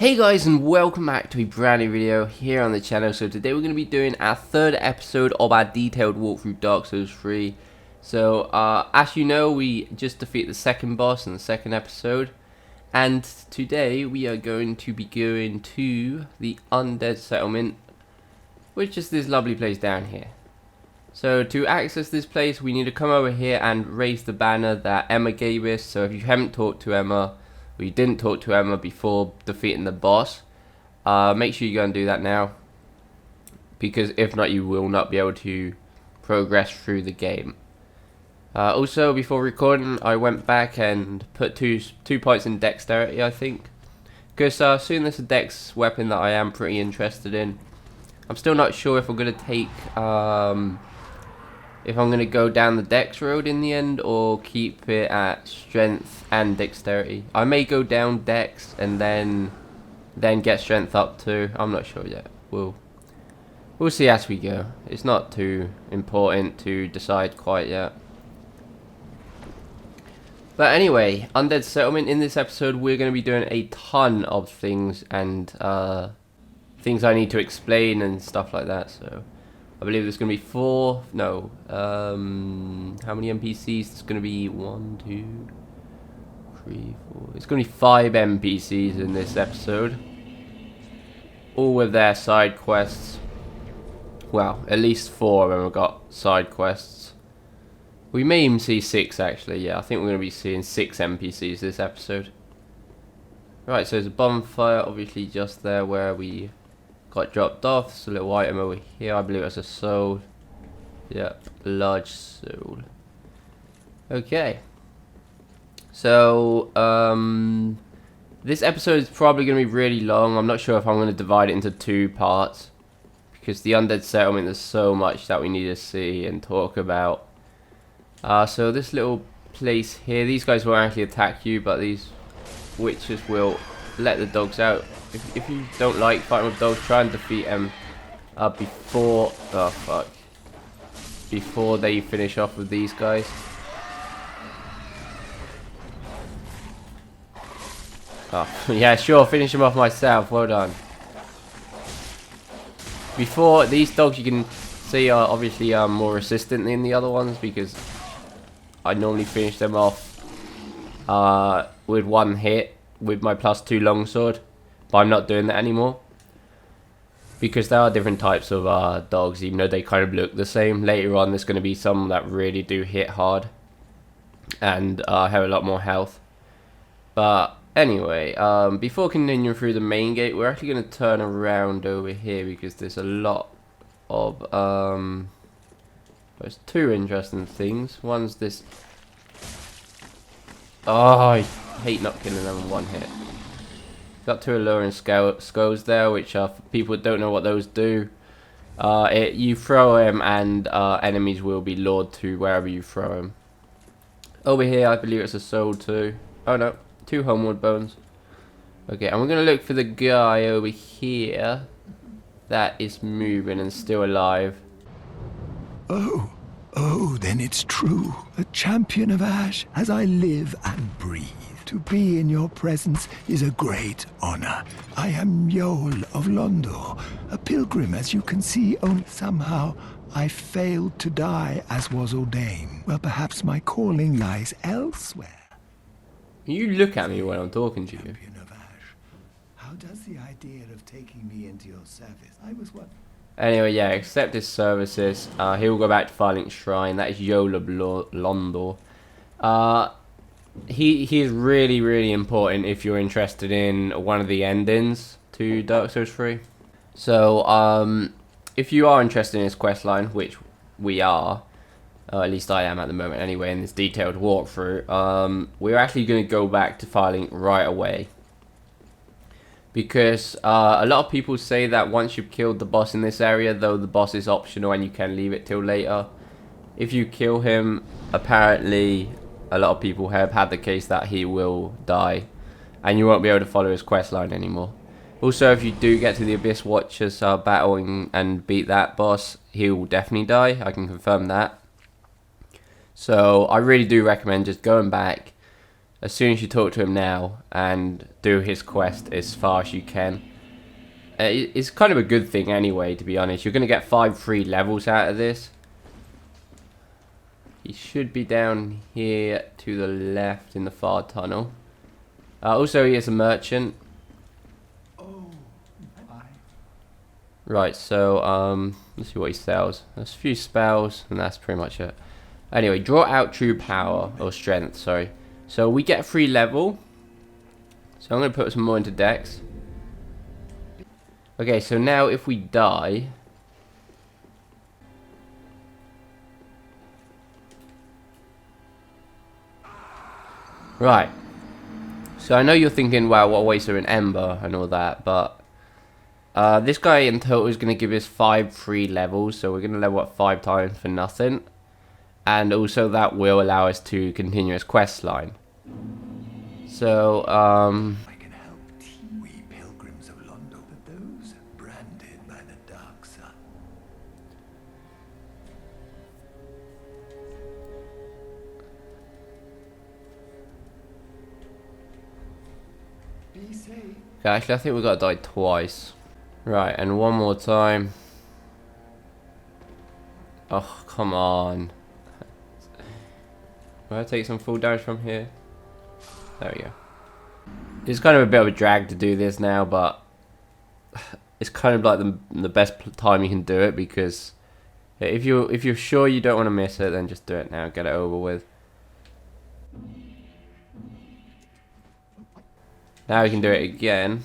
Hey guys, and welcome back to a brand new video here on the channel. So today we're going to be doing our third episode of our detailed walkthrough Dark Souls 3. So as you know, we just defeated the second boss in the second episode, and today we are going to be going to the Undead settlement, which is this lovely place down here. So to access this place, we need to come over here and raise the banner that Emma gave us. So if you haven't talked to Emma, or you didn't talk to Emma before defeating the boss, make sure you go and do that now, because if not, you will not be able to progress through the game. Also, before recording, I went back and put two points in dexterity, I think, because soon there's a dex weapon that I am pretty interested in. I'm still not sure if I'm going to take if I'm going to go down the dex road in the end, or keep it at strength and dexterity. I may go down dex and then get strength up too. I'm not sure yet. We'll see as we go. It's not too important to decide quite yet. But anyway, Undead Settlement. In this episode, we're going to be doing a ton of things and things I need to explain and stuff like that. So I believe there's going to be how many NPCs? There's going to be 1, 2, 3, 4. It's going to be 5 NPCs in this episode, all with their side quests. Well, at least 4 of them have got side quests. We may even see 6 actually. Yeah, I think we're going to be seeing 6 NPCs this episode. Right, so there's a bonfire obviously just there where we got dropped off. There's a little item over here. I believe it's a soul. Yep, large soul. Okay. So, this episode is probably going to be really long. I'm not sure if I'm going to divide it into 2 parts, because the Undead Settlement, there's so much that we need to see and talk about. So this little place here, these guys won't actually attack you, but these witches will let the dogs out. If you don't like fighting with dogs, try and defeat them before they finish off with these guys. Oh, yeah, sure, finish them off myself. Well done. Before these dogs, you can see, are obviously more resistant than the other ones, because I normally finish them off with 1 hit with my +2 longsword. But I'm not doing that anymore, because there are different types of dogs, even though they kind of look the same. Later on, there's going to be some that really do hit hard and have a lot more health. But anyway, before continuing through the main gate, we're actually going to turn around over here, because there's a lot of there's 2 interesting things. One's this. Oh, I hate not killing them in 1 hit. Got 2 alluring skulls there, which for people that don't know what those do, you throw them and enemies will be lured to wherever you throw them. Over here, I believe it's a soul too. Oh no, 2 homeward bones. Okay, and we're going to look for the guy over here that is moving and still alive. Oh, then it's true. A champion of Ash, as I live and breathe. To be in your presence is a great honor. I am Yol of Londor, a pilgrim, as you can see, only somehow I failed to die as was ordained. Well, perhaps my calling lies elsewhere. You look at me when I'm talking to you. Champion of Ash, how does the idea of taking me into your service? I was what? Anyway, yeah, accept his services. He will go back to Firelink Shrine. That is Yol of Londor. He is really, really important if you're interested in one of the endings to Dark Souls 3. So, if you are interested in his questline, which we are, at least I am at the moment anyway, in this detailed walkthrough, we're actually going to go back to Firelink right away. Because a lot of people say that once you've killed the boss in this area, though the boss is optional and you can leave it till later, if you kill him, apparently a lot of people have had the case that he will die and you won't be able to follow his questline anymore. Also, if you do get to the Abyss Watchers battle and beat that boss, he will definitely die. I can confirm that. So I really do recommend just going back, as soon as you talk to him now and do his quest as far as you can. It's kind of a good thing anyway, to be honest. You're going to get 5 free levels out of this. He should be down here to the left in the far tunnel. Also, he is a merchant. Right, so let's see what he sells. There's a few spells, and that's pretty much it. Anyway, draw out true power, or strength, sorry. So we get a free level. So I'm going to put some more into Dex. Okay, so now if we die... Right. So I know you're thinking, wow, what a waste of an ember and all that, but... this guy in total is going to give us 5 free levels, so we're going to level up 5 times for nothing. And also that will allow us to continue his quest line. So, I can help we pilgrims of London, but those branded by the dark sun. Be safe. okay, actually I think we got to die twice. Right, and one more time. Oh, come on. Will I take some full damage from here? There we go. It's kind of a bit of a drag to do this now, but it's kind of like the best time you can do it, because if you're sure you don't want to miss it, then just do it now, get it over with. Now we can do it again.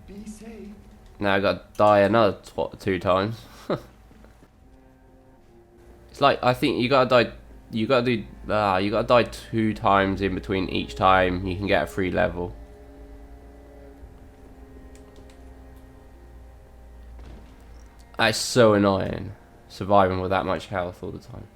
Be safe. Now I got to die another 2 times. It's like, I think you gotta die. You gotta die 2 times in between each time you can get a free level. That's so annoying, surviving with that much health all the time.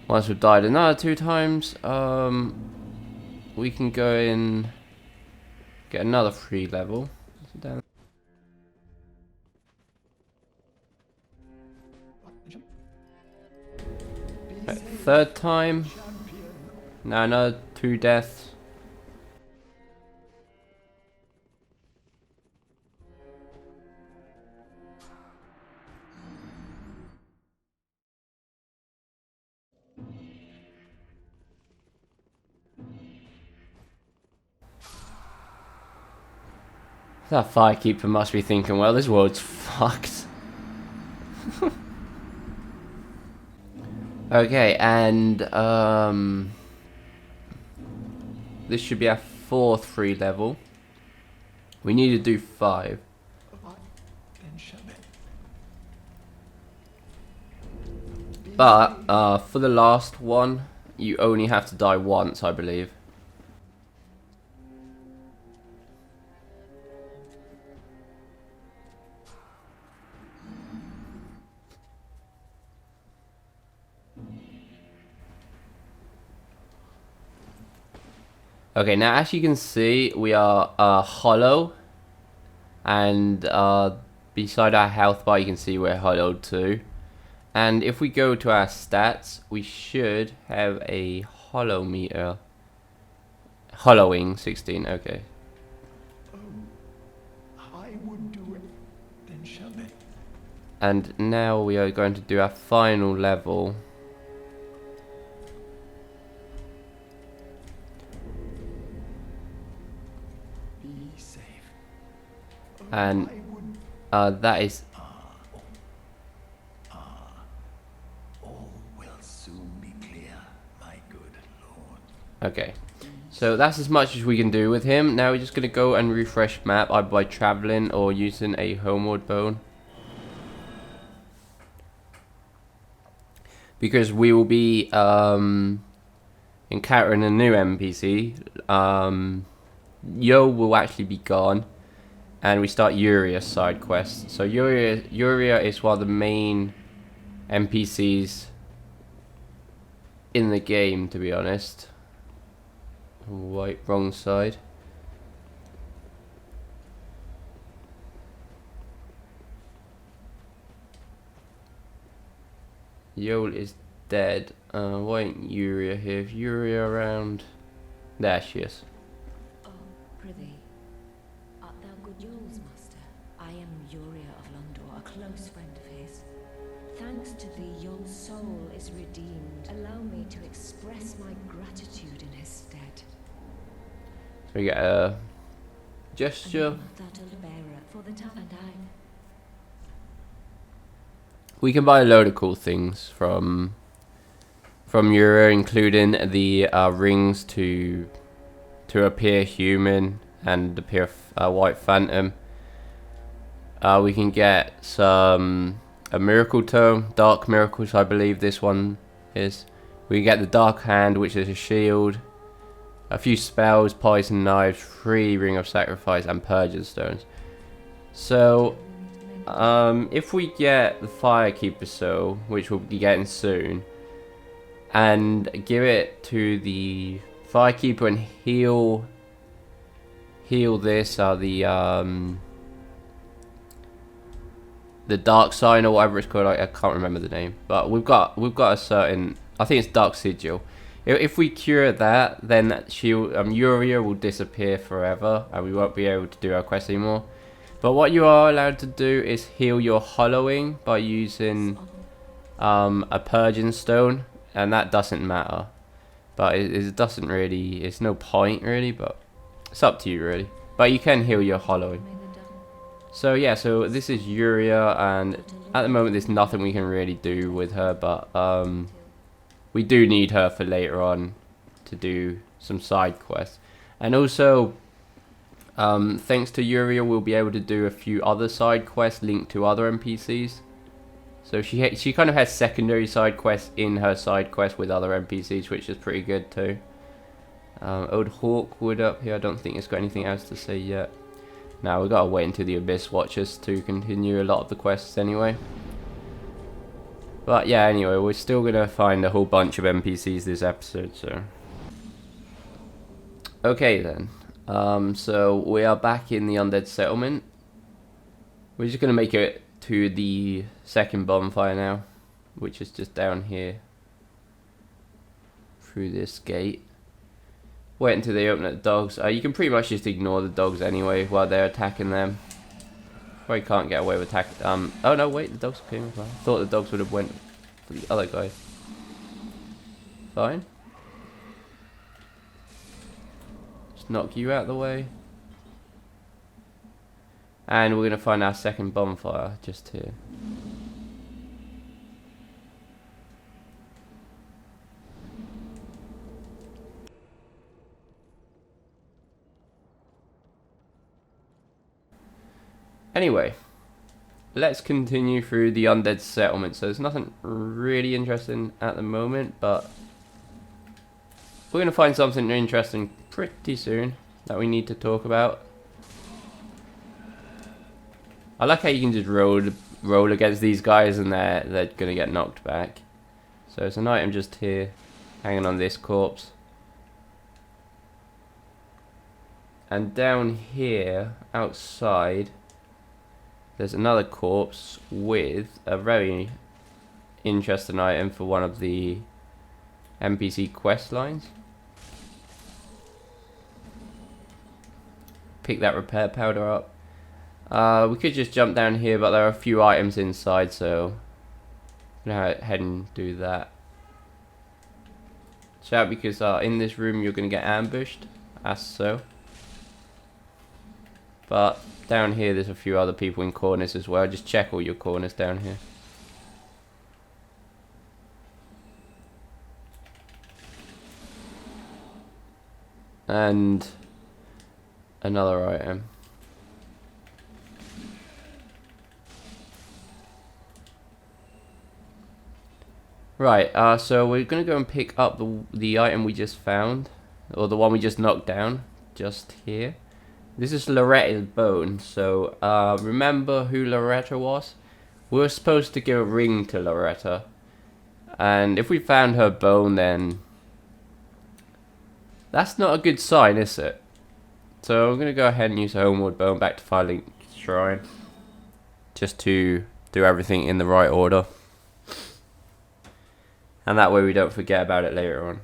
Once we've died another 2 times, we can go in, get another free level. Right, 3rd time. Now another 2 deaths. That firekeeper must be thinking, well, this world's fucked. Okay, and this should be our 4th free level. We need to do 5. But for the last one, you only have to die once, I believe. Okay, now as you can see, we are hollow, and beside our health bar you can see we're hollow too. And if we go to our stats, we should have a hollow meter. Hollowing 16, okay. I would do it. Then shove it. And now we are going to do our final level. And that is all will soon be clear, my good lord. okay. So that's as much as we can do with him. Now we're just gonna go and refresh map either by traveling or using a homeward bone, because we will be encountering a new NPC. Yo will actually be gone. and we start Uria's side quest. So Uria is one of the main NPCs in the game, to be honest. Wrong side. Yol is dead. Why ain't Uria here? Is Uria around? There she is. Oh, prithee, art thou good Yol's master? I am Uria of Londor, a close friend of his. Thanks to thee, Yol's soul is redeemed. Allow me to express my gratitude in his stead. So we get a gesture. For the and I. We can buy a load of cool things from Euro, including the rings to appear human and appear white phantom. We can get a miracle tome, dark miracles, I believe this one is. We can get the dark hand, which is a shield, a few spells, poison knives, 3 ring of sacrifice, and purging stones. So if we get the Firekeeper soul, which we'll be getting soon, and give it to the Firekeeper and heal this, the dark sign or whatever it's called, I can't remember the name, but we've got a certain, I think it's dark sigil. If we cure that, then Uria will disappear forever and we won't be able to do our quest anymore. But what you are allowed to do is heal your hollowing by using a purging stone, and that doesn't matter. But it doesn't really, it's no point really, but it's up to you really. But you can heal your hollowing. So yeah, so this is Uria, and at the moment there's nothing we can really do with her, but we do need her for later on to do some side quests. And also, thanks to Uria, we'll be able to do a few other side quests linked to other NPCs. So she kind of has secondary side quests in her side quest with other NPCs, which is pretty good too. Old Hawkwood up here, I don't think it's got anything else to say yet. Now we've got to wait until the Abyss Watchers to continue a lot of the quests anyway. But yeah, anyway, we're still going to find a whole bunch of NPCs this episode, so. Okay then. So we are back in the Undead settlement. We're just going to make it to the second bonfire now, which is just down here through this gate. Wait until they open at the dogs. You can pretty much just ignore the dogs anyway while they're attacking them. Probably can't get away with attack. Oh no, wait, the dogs came as well. I thought the dogs would have went for the other guy. Fine. Just knock you out of the way. And we're going to find our second bonfire just here. Anyway, let's continue through the Undead settlement. So there's nothing really interesting at the moment, but we're going to find something interesting pretty soon that we need to talk about. I like how you can just roll against these guys and they're going to get knocked back. So it's an item just here, hanging on this corpse. And down here, outside, there's another corpse with a very interesting item for one of the NPC quest lines. Pick that repair powder up. We could just jump down here, but there are a few items inside, so I'm going to go ahead and do that. Shout, because in this room you're going to get ambushed, as so. But down here there's a few other people in corners as well. Just check all your corners down here. And another item. Right, so we're going to go and pick up the item we just found, or the one we just knocked down, just here. This is Loretta's bone. So remember who Loretta was? We were supposed to give a ring to Loretta. And if we found her bone, then that's not a good sign, is it? So I'm going to go ahead and use a Homeward Bone back to Firelink Shrine. Just to do everything in the right order. And that way we don't forget about it later on.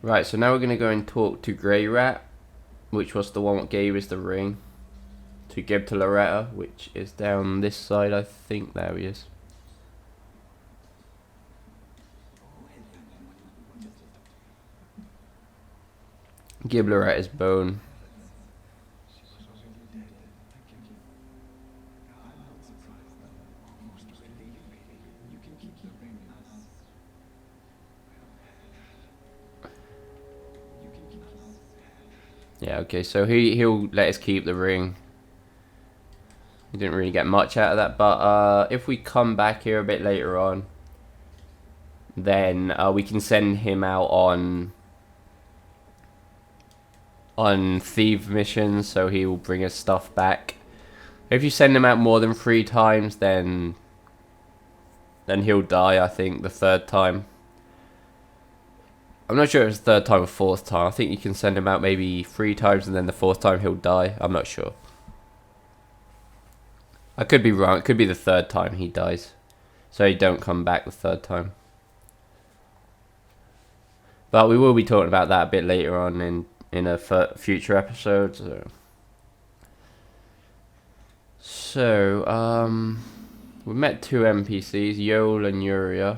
Right, so now we're going to go and talk to Grey Rat, which was the one that gave us the ring to give to Loretta, which is down this side, I think. There he is. Give Loretta's bone. Yeah, okay, so he'll let us keep the ring. We didn't really get much out of that, but if we come back here a bit later on, then we can send him out on thief missions, so he will bring us stuff back. If you send him out more than 3 times, then he'll die, I think, the 3rd time. I'm not sure if it's the 3rd time or 4th time. I think you can send him out maybe 3 times and then the 4th time he'll die. I'm not sure. I could be wrong. It could be the 3rd time he dies. So he don't come back the 3rd time. But we will be talking about that a bit later on in a future episode. So we met 2 NPCs, Yol and Yuria.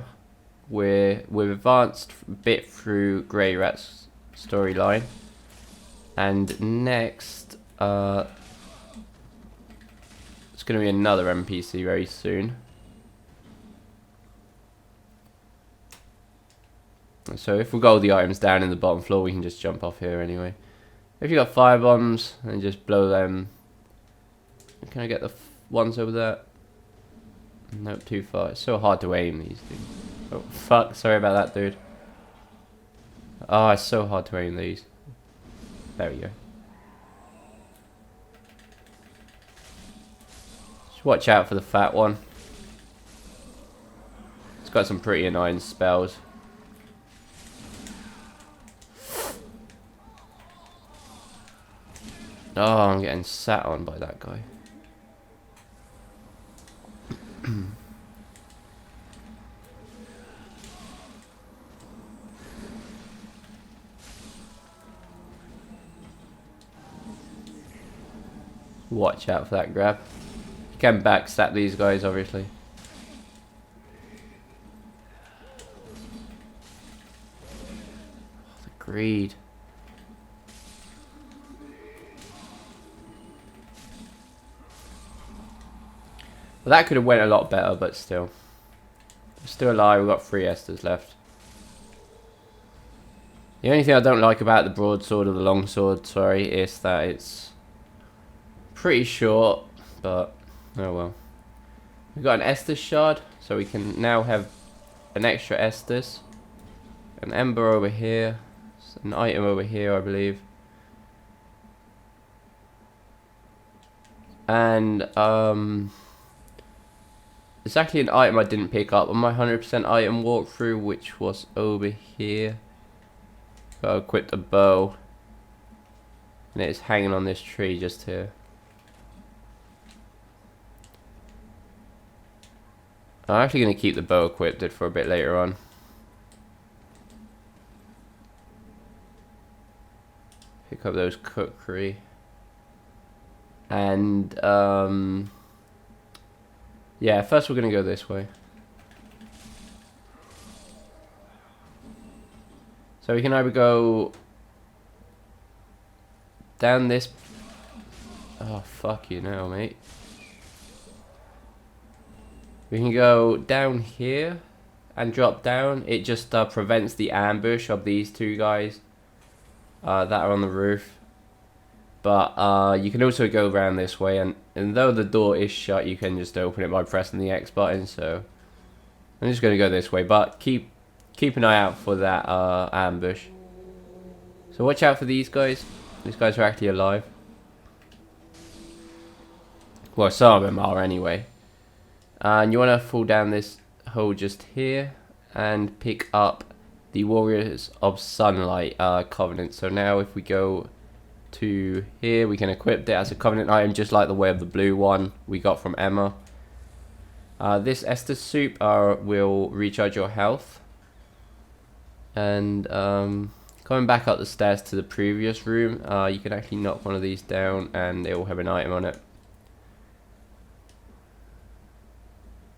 We've advanced a bit through Grey Rat's storyline, and next it's going to be another NPC very soon. So if we got all the items down in the bottom floor, we can just jump off here anyway. If you got fire bombs and just blow them. Can I get the ones over there? Nope, too far. It's so hard to aim these things. Oh, fuck. Sorry about that, dude. Oh, it's so hard to aim these. There we go. Just watch out for the fat one. It's got some pretty annoying spells. Oh, I'm getting sat on by that guy. Watch out for that grab. You can backstab these guys, obviously. Oh, the greed. Well, that could have went a lot better, but still. We're still alive. We've got 3 Esters left. The only thing I don't like about the broadsword or the longsword, sorry, is that it's pretty short, but oh well. We've got an Estus shard, so we can now have an extra Estus. An Ember over here. An item over here, I believe. And it's actually an item I didn't pick up on my 100% item walkthrough, which was over here. Gotta equip the bow. And it's hanging on this tree just here. I'm actually going to keep the bow equipped for a bit later on. Pick up those cookery. And yeah, first we're going to go this way. So we can either go down this. Oh, fuck you now, mate. We can go down here and drop down. It just prevents the ambush of these 2 guys that are on the roof. But you can also go around this way, and though the door is shut, you can just open it by pressing the X button. So I'm just going to go this way, but keep an eye out for that ambush. So watch out for these guys. These guys are actually alive. Well, some of them are anyway. And you want to fall down this hole just here and pick up the Warriors of Sunlight Covenant. So now if we go to here, we can equip it as a Covenant item, just like the way of the blue one we got from Emma. This Estus soup will recharge your health. And coming back up the stairs to the previous room, you can actually knock one of these down and it will have an item on it.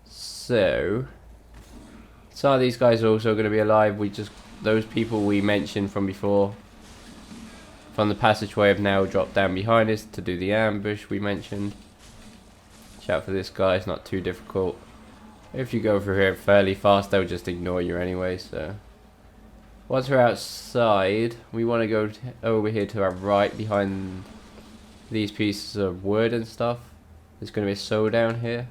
So some of these guys are also going to be alive. Those people we mentioned from before from the passageway have now dropped down behind us to do the ambush we mentioned. Watch out for this guy, it's not too difficult. If you go through here fairly fast, they'll just ignore you anyway. So once we're outside, we want to go over here to our right behind these pieces of wood and stuff. There's going to be a soul down here.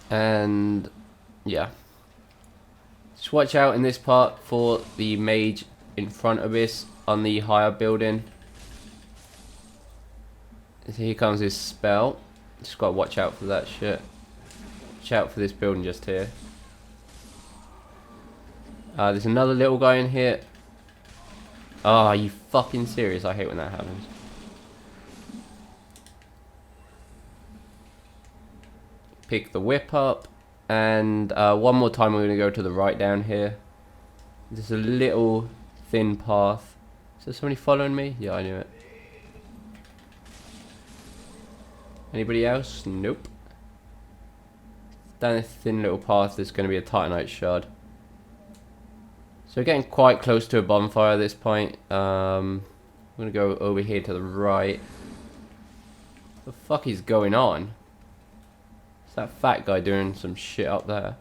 And yeah, just watch out in this part for the mage in front of us on the higher building. So here comes his spell. Just gotta watch out for that shit. Watch out for this building just here. There's another little guy in here. Oh, are you fucking serious? I hate when that happens. Pick the whip up, and one more time we're going to go to the right down here. There's a little thin path. Is there somebody following me? Yeah, I knew it. Anybody else? Nope. Down this thin little path there's going to be a Titanite shard. So we're getting quite close to a bonfire at this point. I'm going to go over here to the right. What the fuck is going on? That fat guy doing some shit up there.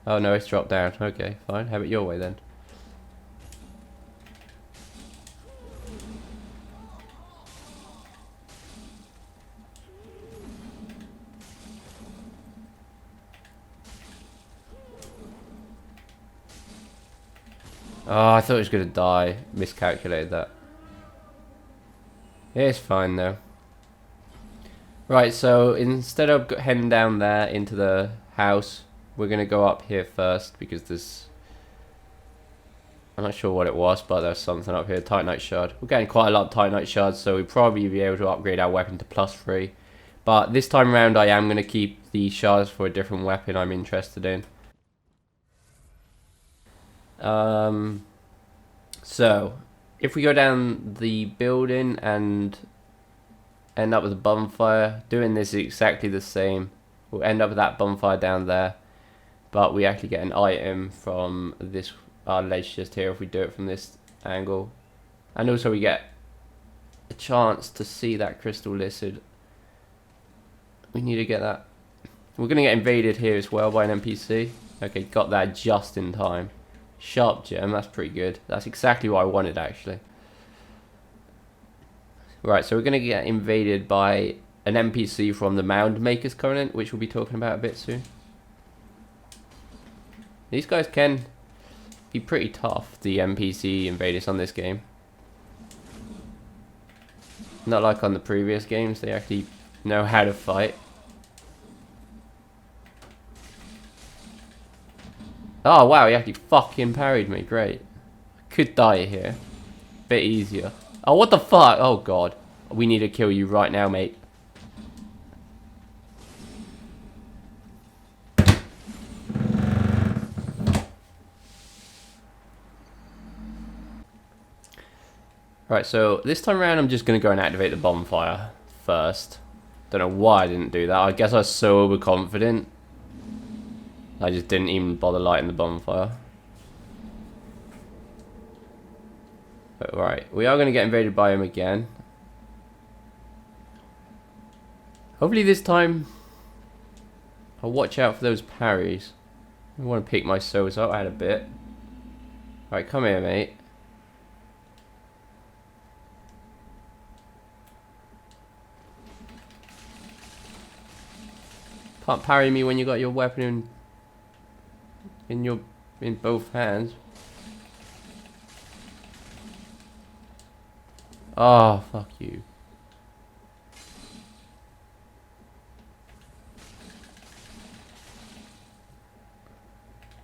Oh no, it's dropped down. Okay, fine. Have it your way then. Oh, I thought it was going to die. Miscalculated that. It's fine though. Right, so instead of heading down there into the house, we're going to go up here first because there's... I'm not sure what it was, but there's something up here. Titanite shard. We're getting quite a lot of Titanite shards, so we'll probably be able to upgrade our weapon to +3. But this time around I am going to keep the shards for a different weapon I'm interested in. So, if we go down the building and end up with a bonfire, doing this is exactly the same. We'll end up with that bonfire down there, but we actually get an item from this ledge just here if we do it from this angle, and also we get a chance to see that crystal lizard. We need to get that. We're gonna get invaded here as well by an NPC. Okay, got that just in time. Sharp gem, that's pretty good. That's exactly what I wanted actually. Right, so we're going to get invaded by an NPC from the Mound Maker's Covenant, which we'll be talking about a bit soon. These guys can be pretty tough, the NPC invaders on this game. Not like on the previous games, they actually know how to fight. Oh wow, he actually fucking parried me, great. I could die here. Bit easier. Oh, what the fuck? Oh, God. We need to kill you right now, mate. Right, so this time around I'm just going to go and activate the bonfire first. Don't know why I didn't do that. I guess I was so overconfident. I just didn't even bother lighting the bonfire. But right, we are going to get invaded by him again. Hopefully this time I'll watch out for those parries. I want to pick my souls up. I had a bit. Alright, come here, mate. Can't parry me when you got your weapon in both hands. Oh, fuck you.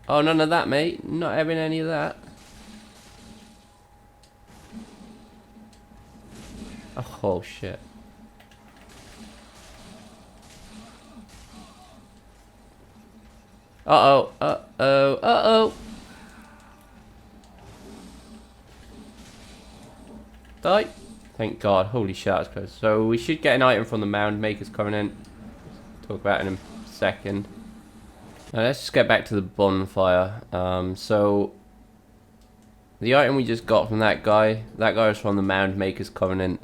Oh, none of that, mate. Not having any of that. Oh, shit. Uh-oh, uh-oh, uh-oh. Die. Thank God. Holy shit, that's close. So we should get an item from the Mound Maker's Covenant. Talk about it in a second. Now let's just get back to the bonfire. So the item we just got from that guy was from the Mound Maker's Covenant,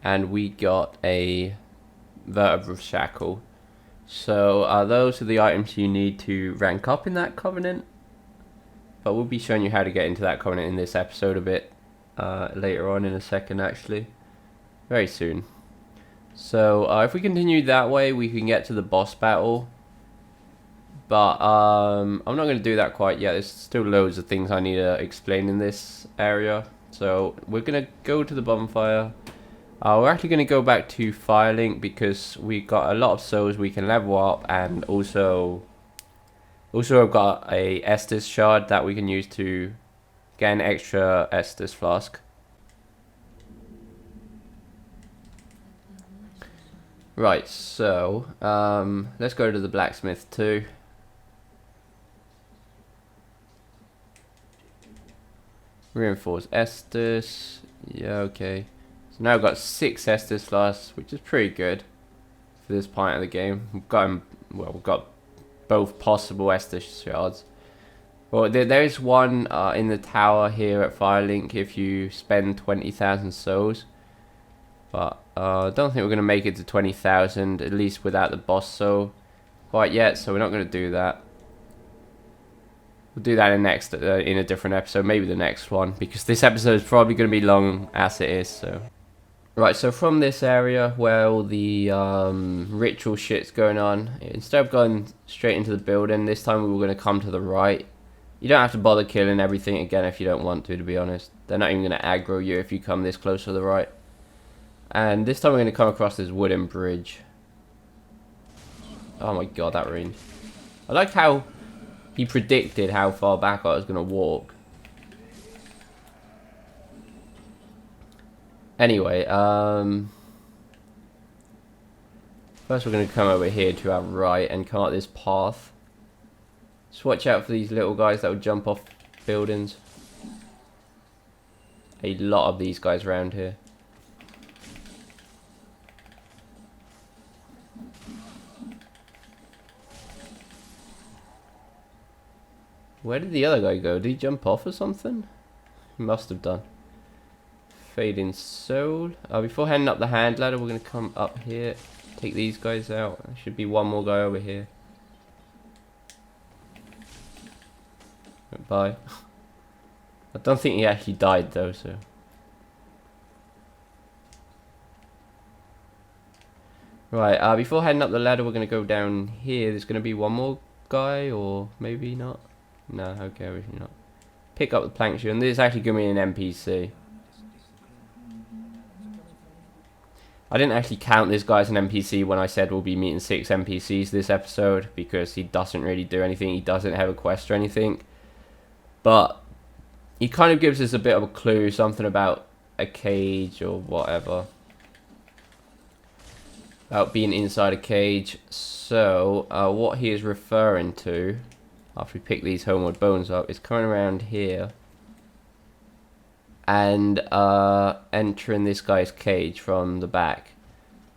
and we got a vertebral shackle. So those are the items you need to rank up in that covenant. But we'll be showing you how to get into that covenant in this episode a bit later on in a second, actually. Very soon. So if we continue that way, we can get to the boss battle. But I'm not going to do that quite yet. There's still loads of things I need to explain in this area. So we're going to go to the bonfire. We're actually going to go back to Firelink because we got a lot of souls we can level up, and also I've got a Estus shard that we can use to get an extra Estus flask. Right, so let's go to the blacksmith too. Reinforce Estus. Yeah, okay. So now I've got 6 Estus flasks, which is pretty good for this point of the game. We've got both possible Estus shards. Well, there is one in the tower here at Firelink if you spend 20,000 souls. But I don't think we're going to make it to 20,000, at least without the boss soul quite yet, so we're not going to do that. We'll do that in a different episode, maybe the next one, because this episode is probably going to be long as it is. So, right, so from this area where all the ritual shit's going on, instead of going straight into the building, this time we were going to come to the right. You don't have to bother killing everything again if you don't want to be honest. They're not even going to aggro you if you come this close to the right. And this time we're going to come across this wooden bridge. Oh my god, that range. I like how he predicted how far back I was going to walk. Anyway, first we're going to come over here to our right and come up this path. Just watch out for these little guys that will jump off buildings. A lot of these guys around here. Where did the other guy go? Did he jump off or something? He must have done. Fading soul. Before heading up the hand ladder, we're going to come up here. Take these guys out. There should be one more guy over here. Bye. I don't think he actually died though, so. Right, before heading up the ladder, we're going to go down here. There's going to be one more guy, or maybe not. No, okay, obviously not. Pick up the plank shoe, and this is actually going to be an NPC. I didn't actually count this guy as an NPC when I said we'll be meeting 6 NPCs this episode, because he doesn't really do anything. He doesn't have a quest or anything. But he kind of gives us a bit of a clue, something about a cage or whatever. About being inside a cage. So, what he is referring to, after we pick these homeward bones up, is coming around here and entering this guy's cage from the back.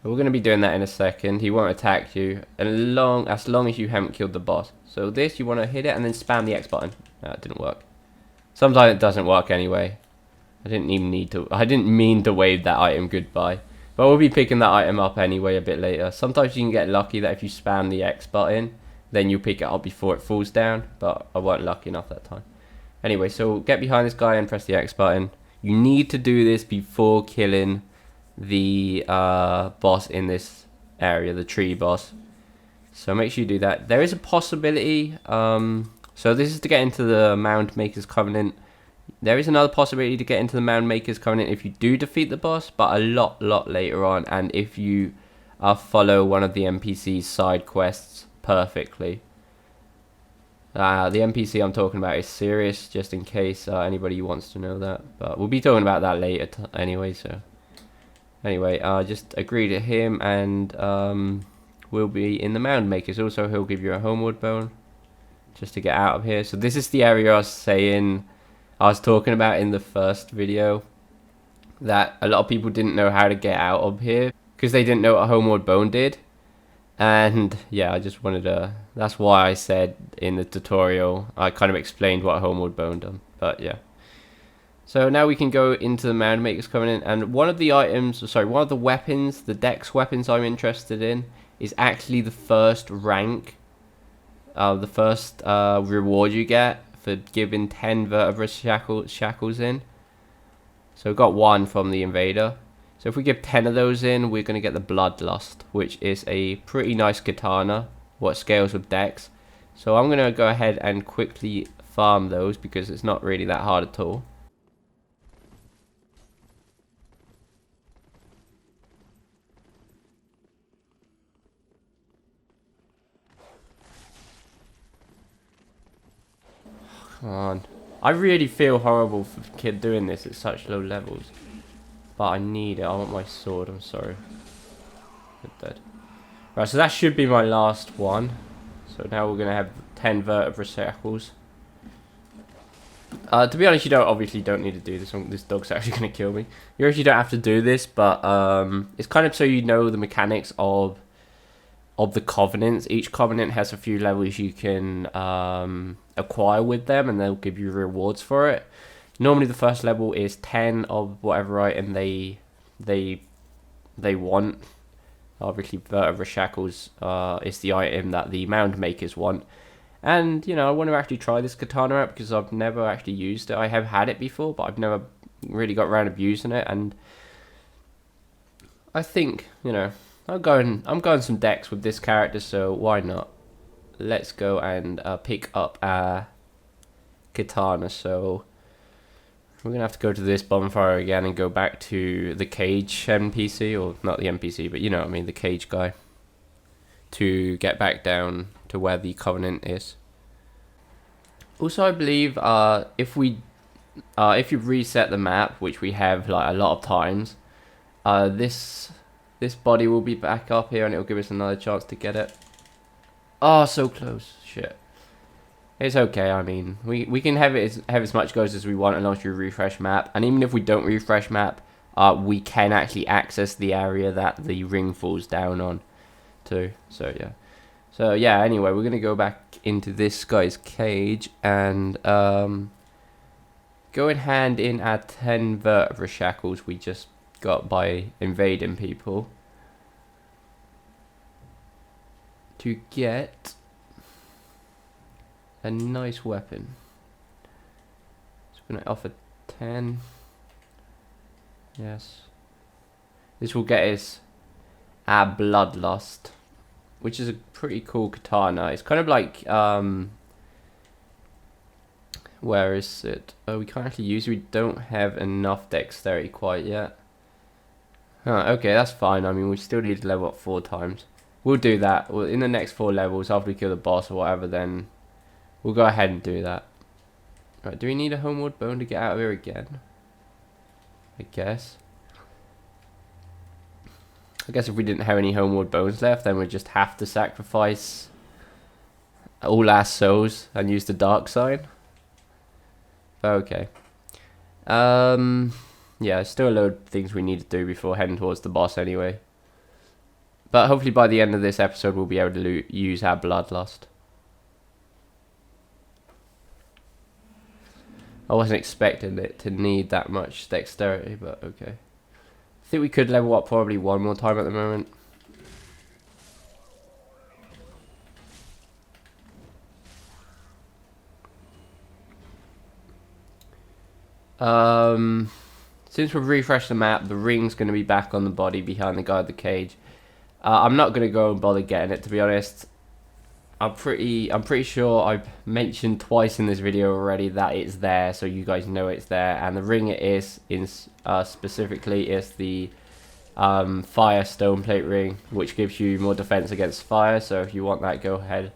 We're going to be doing that in a second. He won't attack you as long as you haven't killed the boss. So this, you want to hit it and then spam the X button. No, it didn't work. Sometimes it doesn't work anyway. I didn't mean to wave that item goodbye. But we'll be picking that item up anyway a bit later. Sometimes you can get lucky that if you spam the X button, then you pick it up before it falls down. But I wasn't lucky enough that time. Anyway, so get behind this guy and press the X button. You need to do this before killing the boss in this area, the tree boss. So make sure you do that. There is a possibility. So this is to get into the Mound Maker's Covenant. There is another possibility to get into the Mound Maker's Covenant if you do defeat the boss, but a lot later on, and if you follow one of the NPC's side quests perfectly. The NPC I'm talking about is Sirius, just in case anybody wants to know that. But we'll be talking about that later anyway, so... Anyway, just agree to him, and we'll be in the Mound Makers. Also, he'll give you a homeward bone, just to get out of here. So this is the area I was talking about in the first video, that a lot of people didn't know how to get out of here because they didn't know what a homeward bone did. And yeah, I just wanted to, that's why I said in the tutorial I kind of explained what a homeward bone done. But yeah, so now we can go into the Mound Maker's Covenant, and one of the weapons, the dex weapons I'm interested in, is actually the first rank, the first reward you get for giving 10 vertebra shackles in. So we got 1 from the invader. So if we give 10 of those in, we're going to get the bloodlust, which is a pretty nice katana, what scales with dex. So I'm going to go ahead and quickly farm those because it's not really that hard at all. Come on. I really feel horrible for kid doing this at such low levels. But I need it. I want my sword. I'm sorry. Dead. Right, so that should be my last one. So now we're going to have 10 vertebra shackles. To be honest, you obviously don't need to do this. This dog's actually going to kill me. You actually don't have to do this, but it's kind of so you know the mechanics of the covenants. Each covenant has a few levels you can acquire with them, and they'll give you rewards for it. Normally the first level is 10 of whatever item they want. Obviously vertebra shackles is the item that the Mound Makers want. And you know, I want to actually try this katana out because I've never actually used it. I have had it before, but I've never really got around to using it, and I think, you know, I'm going some decks with this character, so why not? Let's go and pick up our katana. So we're gonna have to go to this bonfire again and go back to the cage NPC, or not the NPC, but you know what I mean, the cage guy, to get back down to where the covenant is. Also, I believe if you reset the map, which we have like a lot of times, this body will be back up here, and it'll give us another chance to get it. Oh, so close. Shit. It's okay. I mean, we can have as much goes as we want as long as you refresh map. And even if we don't refresh map, we can actually access the area that the ring falls down on too. So yeah. So yeah, anyway, we're going to go back into this guy's cage and go and hand in our 10 vertebra shackles we just got by invading people to get a nice weapon. So we're going to offer 10. Yes. This will get us our bloodlust, which is a pretty cool katana. It's kind of like, where is it? Oh, we can't actually use it. We don't have enough dexterity quite yet. Huh, okay, that's fine. I mean, we still need to level up 4 times. We'll do that. Well, in the next 4 levels, after we kill the boss or whatever, then we'll go ahead and do that. Right, do we need a homeward bone to get out of here again? I guess if we didn't have any homeward bones left, then we'd just have to sacrifice all our souls and use the dark sign. Okay. Yeah, still a load of things we need to do before heading towards the boss anyway. But hopefully by the end of this episode, we'll be able to use our bloodlust. I wasn't expecting it to need that much dexterity, but okay. I think we could level up probably 1 more time at the moment. Since we've refreshed the map, the ring's going to be back on the body behind the guy with the cage. I'm not going to go and bother getting it, to be honest. I'm pretty sure I've mentioned twice in this video already that it's there, so you guys know it's there. And the ring it is in specifically is the fire stone plate ring, which gives you more defense against fire. So if you want that, go ahead,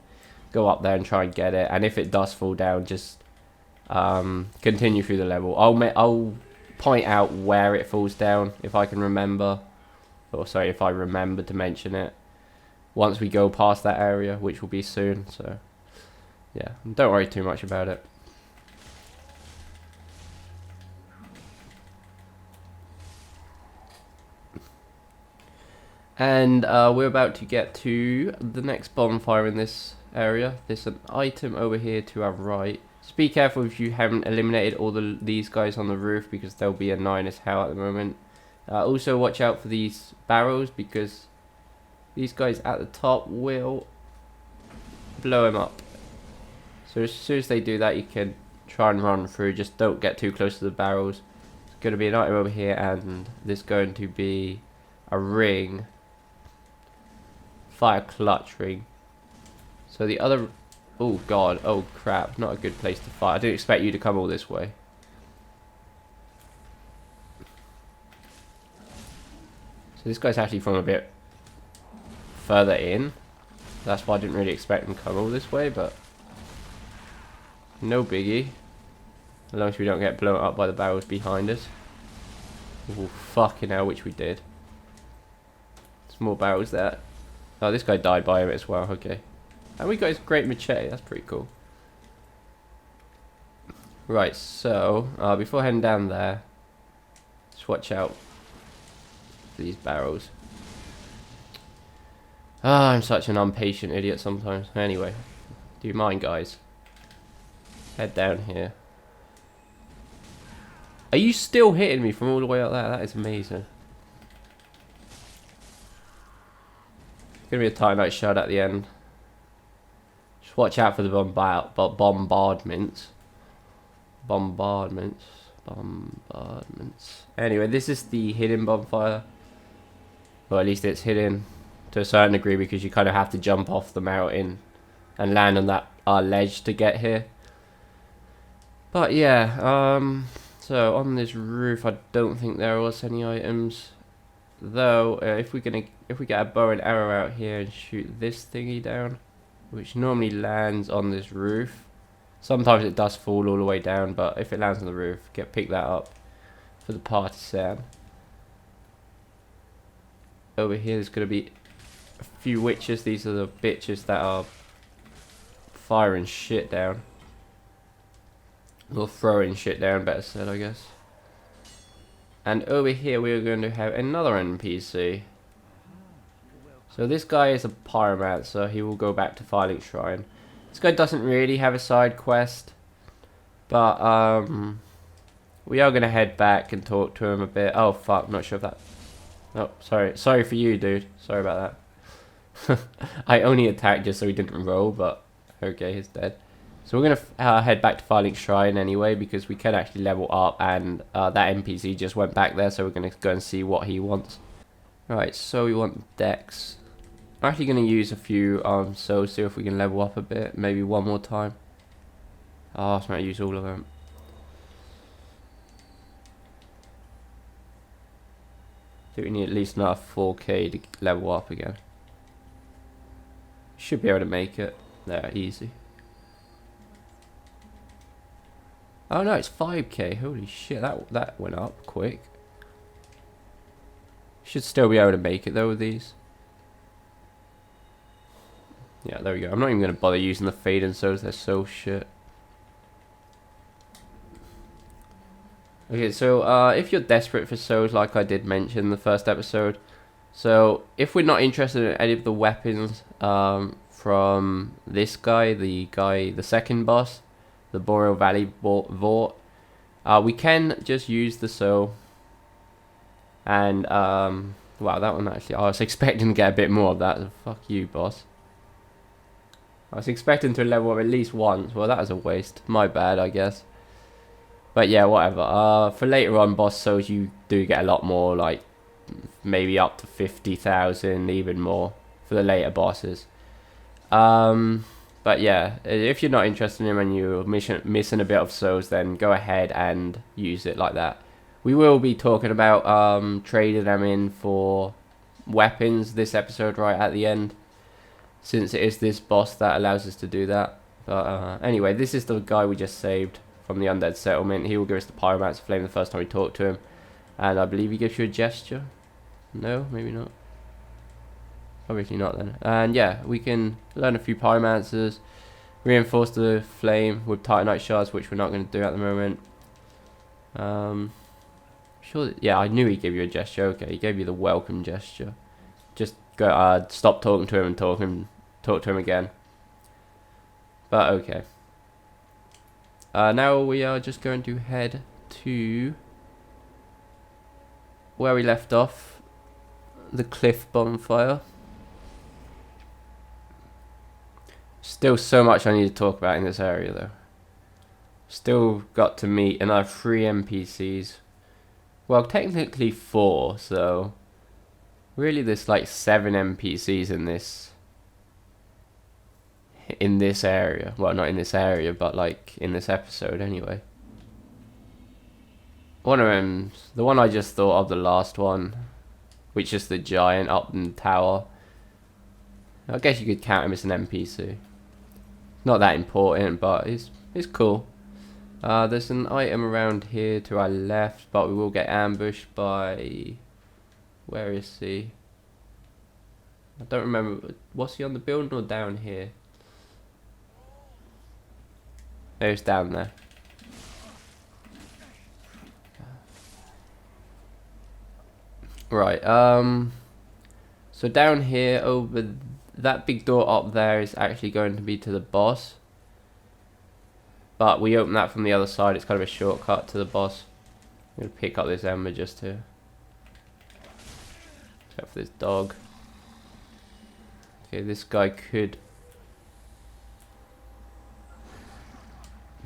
go up there and try and get it. And if it does fall down, just continue through the level. I'll point out where it falls down if I can remember, or sorry, if I remember to mention it once we go past that area, which will be soon. So yeah, don't worry too much about it. And we're about to get to the next bonfire in this area. There's an item over here to our right. Just be careful if you haven't eliminated all these guys on the roof, because they'll be annoying as hell at the moment. Also watch out for these barrels, because these guys at the top will blow him up. So as soon as they do that, you can try and run through. Just don't get too close to the barrels. There's going to be an item over here, and there's going to be a ring. Fire clutch ring. So the other... Oh god, oh crap, not a good place to fight. I didn't expect you to come all this way. So this guy's actually from a bit further in. That's why I didn't really expect him to come all this way, but no biggie. As long as we don't get blown up by the barrels behind us. Oh fucking hell, which we did. There's more barrels there. Oh, this guy died by him as well, okay. And we got his great machete, that's pretty cool. Right, so, before heading down there, just watch out for these barrels. Ah, I'm such an impatient idiot sometimes. Anyway, do you mind, guys? Head down here. Are you still hitting me from all the way up there? That is amazing. It's gonna be a tight shot at the end. Just watch out for the bombardments. Bombardments. Anyway, this is the hidden bonfire. Well, at least it's hidden to a certain degree, because you kind of have to jump off the mountain and land on that ledge to get here. But yeah, so on this roof, I don't think there was any items. Though, if we get a bow and arrow out here and shoot this thingy down, which normally lands on this roof. Sometimes it does fall all the way down, but if it lands on the roof, pick that up for the partisan. Over here, there's going to be a few witches. These are the bitches that are firing shit down. Or throwing shit down, better said, I guess. And over here we are going to have another NPC. So this guy is a pyromancer. He will go back to Firelink Shrine. This guy doesn't really have a side quest, but we are going to head back and talk to him a bit. Oh fuck, not sure if that... Oh, sorry for you, dude. Sorry about that. I only attacked just so he didn't roll, but okay, he's dead. So we're going to head back to Firelink Shrine anyway, because we can actually level up, and that NPC just went back there, so we're going to go and see what he wants. Right, so we want Dex. I'm actually going to use a few souls, see if we can level up a bit, maybe one more time. Oh, I was going to use all of them. I think we need at least another 4k to level up again. Should be able to make it. There, easy. Oh no, it's 5k. Holy shit, that went up quick. Should still be able to make it though with these. Yeah, there we go. I'm not even going to bother using the fade and souls. They're so shit. Okay, so if you're desperate for souls, like I did mention in the first episode, so if we're not interested in any of the weapons from this guy, the second boss, the Boreal Valley Vault, we can just use the soul. And wow, that one actually, I was expecting to get a bit more of that. So fuck you, boss. I was expecting to level up at least once. Well, that was a waste. My bad, I guess. But yeah, whatever. For later on boss souls, you do get a lot more, like maybe up to 50,000, even more for the later bosses. But yeah, if you're not interested in him and you're missing a bit of souls, then go ahead and use it like that. We will be talking about trading them in for weapons this episode right at the end, since it is this boss that allows us to do that. But anyway, this is the guy we just saved from the Undead settlement. He will give us the Pyromancer flame the first time we talk to him, and I believe he gives you a gesture. No, maybe not. Obviously not then. And yeah, we can learn a few Pyromancers, reinforce the flame with Titanite shards, which we're not going to do at the moment. Sure. Yeah, I knew he gave you a gesture. Okay, he gave you the welcome gesture. Just go. Stop talking to him and talk to him again. But okay. Now we are just going to head to where we left off, the cliff bonfire. Still so much I need to talk about in this area though. Still got to meet another 3 NPCs. Well, technically 4, so really there's like 7 NPCs in this area. Well, not in this area, but like in this episode anyway. One of them, the one I just thought of, the last one, which is the giant up in the tower. I guess you could count him as an NPC. Not that important, but it's cool. There's an item around here to our left, but we will get ambushed by... Where is he? I don't remember. Was he on the building or down here? Oh, he's down there. Right, so down here, over that big door up there is actually going to be to the boss. But we open that from the other side, it's kind of a shortcut to the boss. I'm going to pick up this ember just to... Except for this dog. Okay, this guy could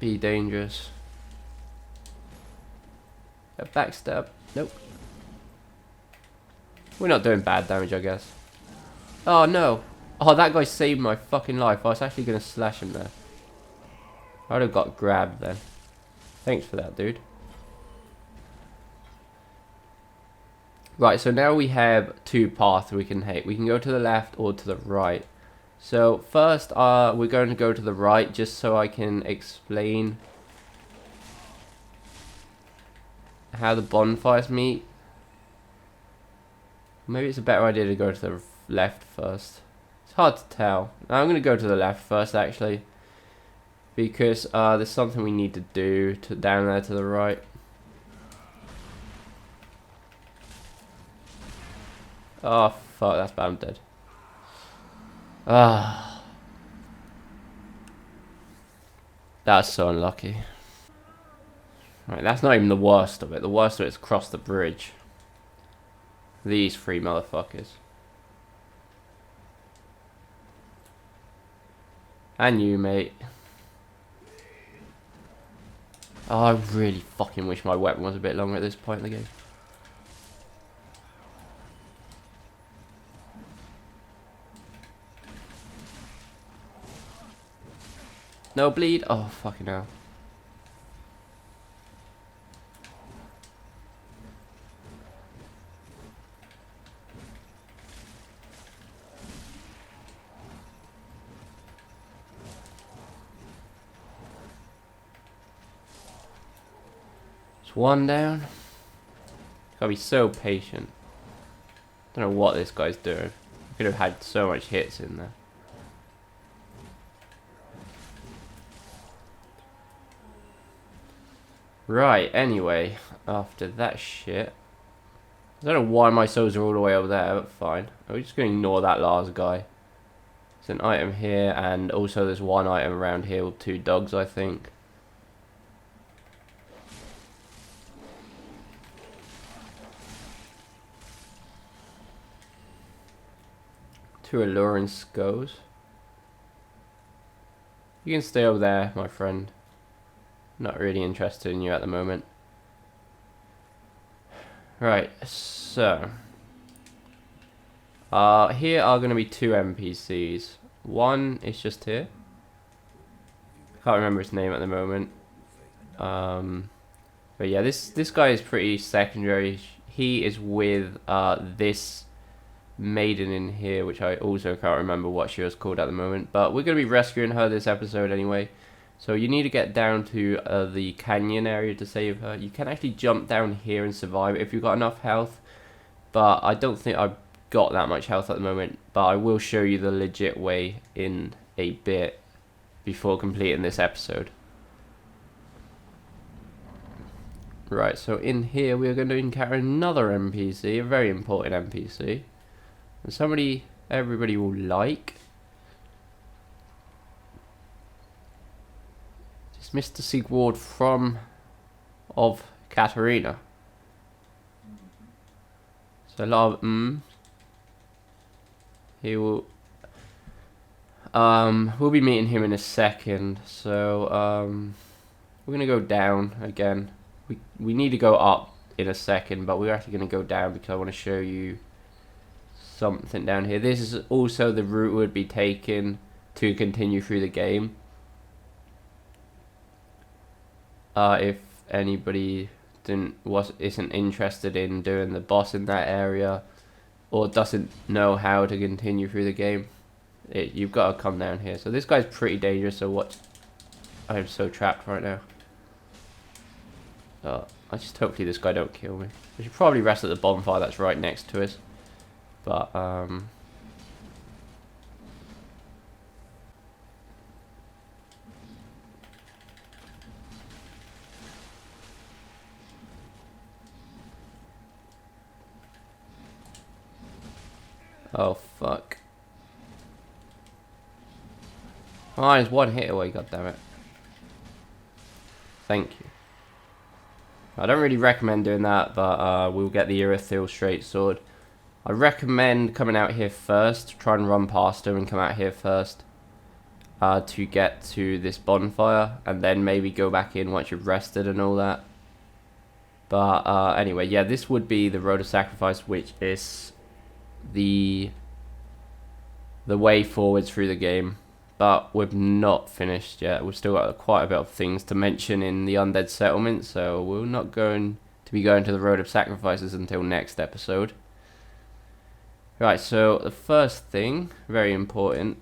be dangerous. A backstab. Nope. We're not doing bad damage, I guess. Oh no! Oh, that guy saved my fucking life. I was actually going to slash him there. I would have got grabbed then. Thanks for that, dude. Right, so now we have 2 paths we can hit. We can go to the left or to the right. So first, we're going to go to the right just so I can explain how the bonfires meet. Maybe it's a better idea to go to the left first. It's hard to tell. I'm going to go to the left first, actually, because there's something we need to do down there to the right. Oh fuck, that's bad, I'm dead. Ah, that's so unlucky. Right, that's not even the worst of it. The worst of it is across the bridge. These 3 motherfuckers. And you, mate. Oh, I really fucking wish my weapon was a bit longer at this point in the game. No bleed? Oh, fucking hell. It's 1 down. Gotta be so patient. Don't know what this guy's doing. Could have had so much hits in there. Right, anyway, after that shit, I don't know why my souls are all the way over there, but fine. I'm just going to ignore that last guy. There's an item here, and also there's 1 item around here with 2 dogs, I think. Two alluring skulls. You can stay over there, my friend. Not really interested in you at the moment. Right, so here are going to be 2 NPCs. One is just here. Can't remember his name at the moment. But yeah, this guy is pretty secondary. He is with this maiden in here, which I also can't remember what she was called at the moment. But we're going to be rescuing her this episode anyway. So you need to get down to the canyon area to save her. You can actually jump down here and survive if you've got enough health. But I don't think I've got that much health at the moment. But I will show you the legit way in a bit before completing this episode. Right, so in here we are going to encounter another NPC, a very important NPC. And somebody everybody will like. It's Mr. Siegward of Carim. So a lot of He will we'll be meeting him in a second. So we're gonna go down again. We need to go up in a second, but we're actually going to go down because I want to show you something down here. This is also the route would be taken to continue through the game. If anybody isn't interested in doing the boss in that area or doesn't know how to continue through the game, you've got to come down here. So this guy's pretty dangerous. So what? I'm so trapped right now. I just hopefully this guy don't kill me. We should probably rest at the bonfire that's right next to us. But oh fuck. Oh, there's one hit away, goddammit. Thank you. I don't really recommend doing that, but we'll get the Erythil straight sword. I recommend coming out here first, try and run past him and come out here first to get to this bonfire, and then maybe go back in once you've rested and all that. But anyway, yeah, this would be the Road of Sacrifice, which is the way forwards through the game. But we've not finished yet. We've still got quite a bit of things to mention in the Undead settlement, so we're not going to be going to the Road of Sacrifices until next episode. Right, so the first thing, very important,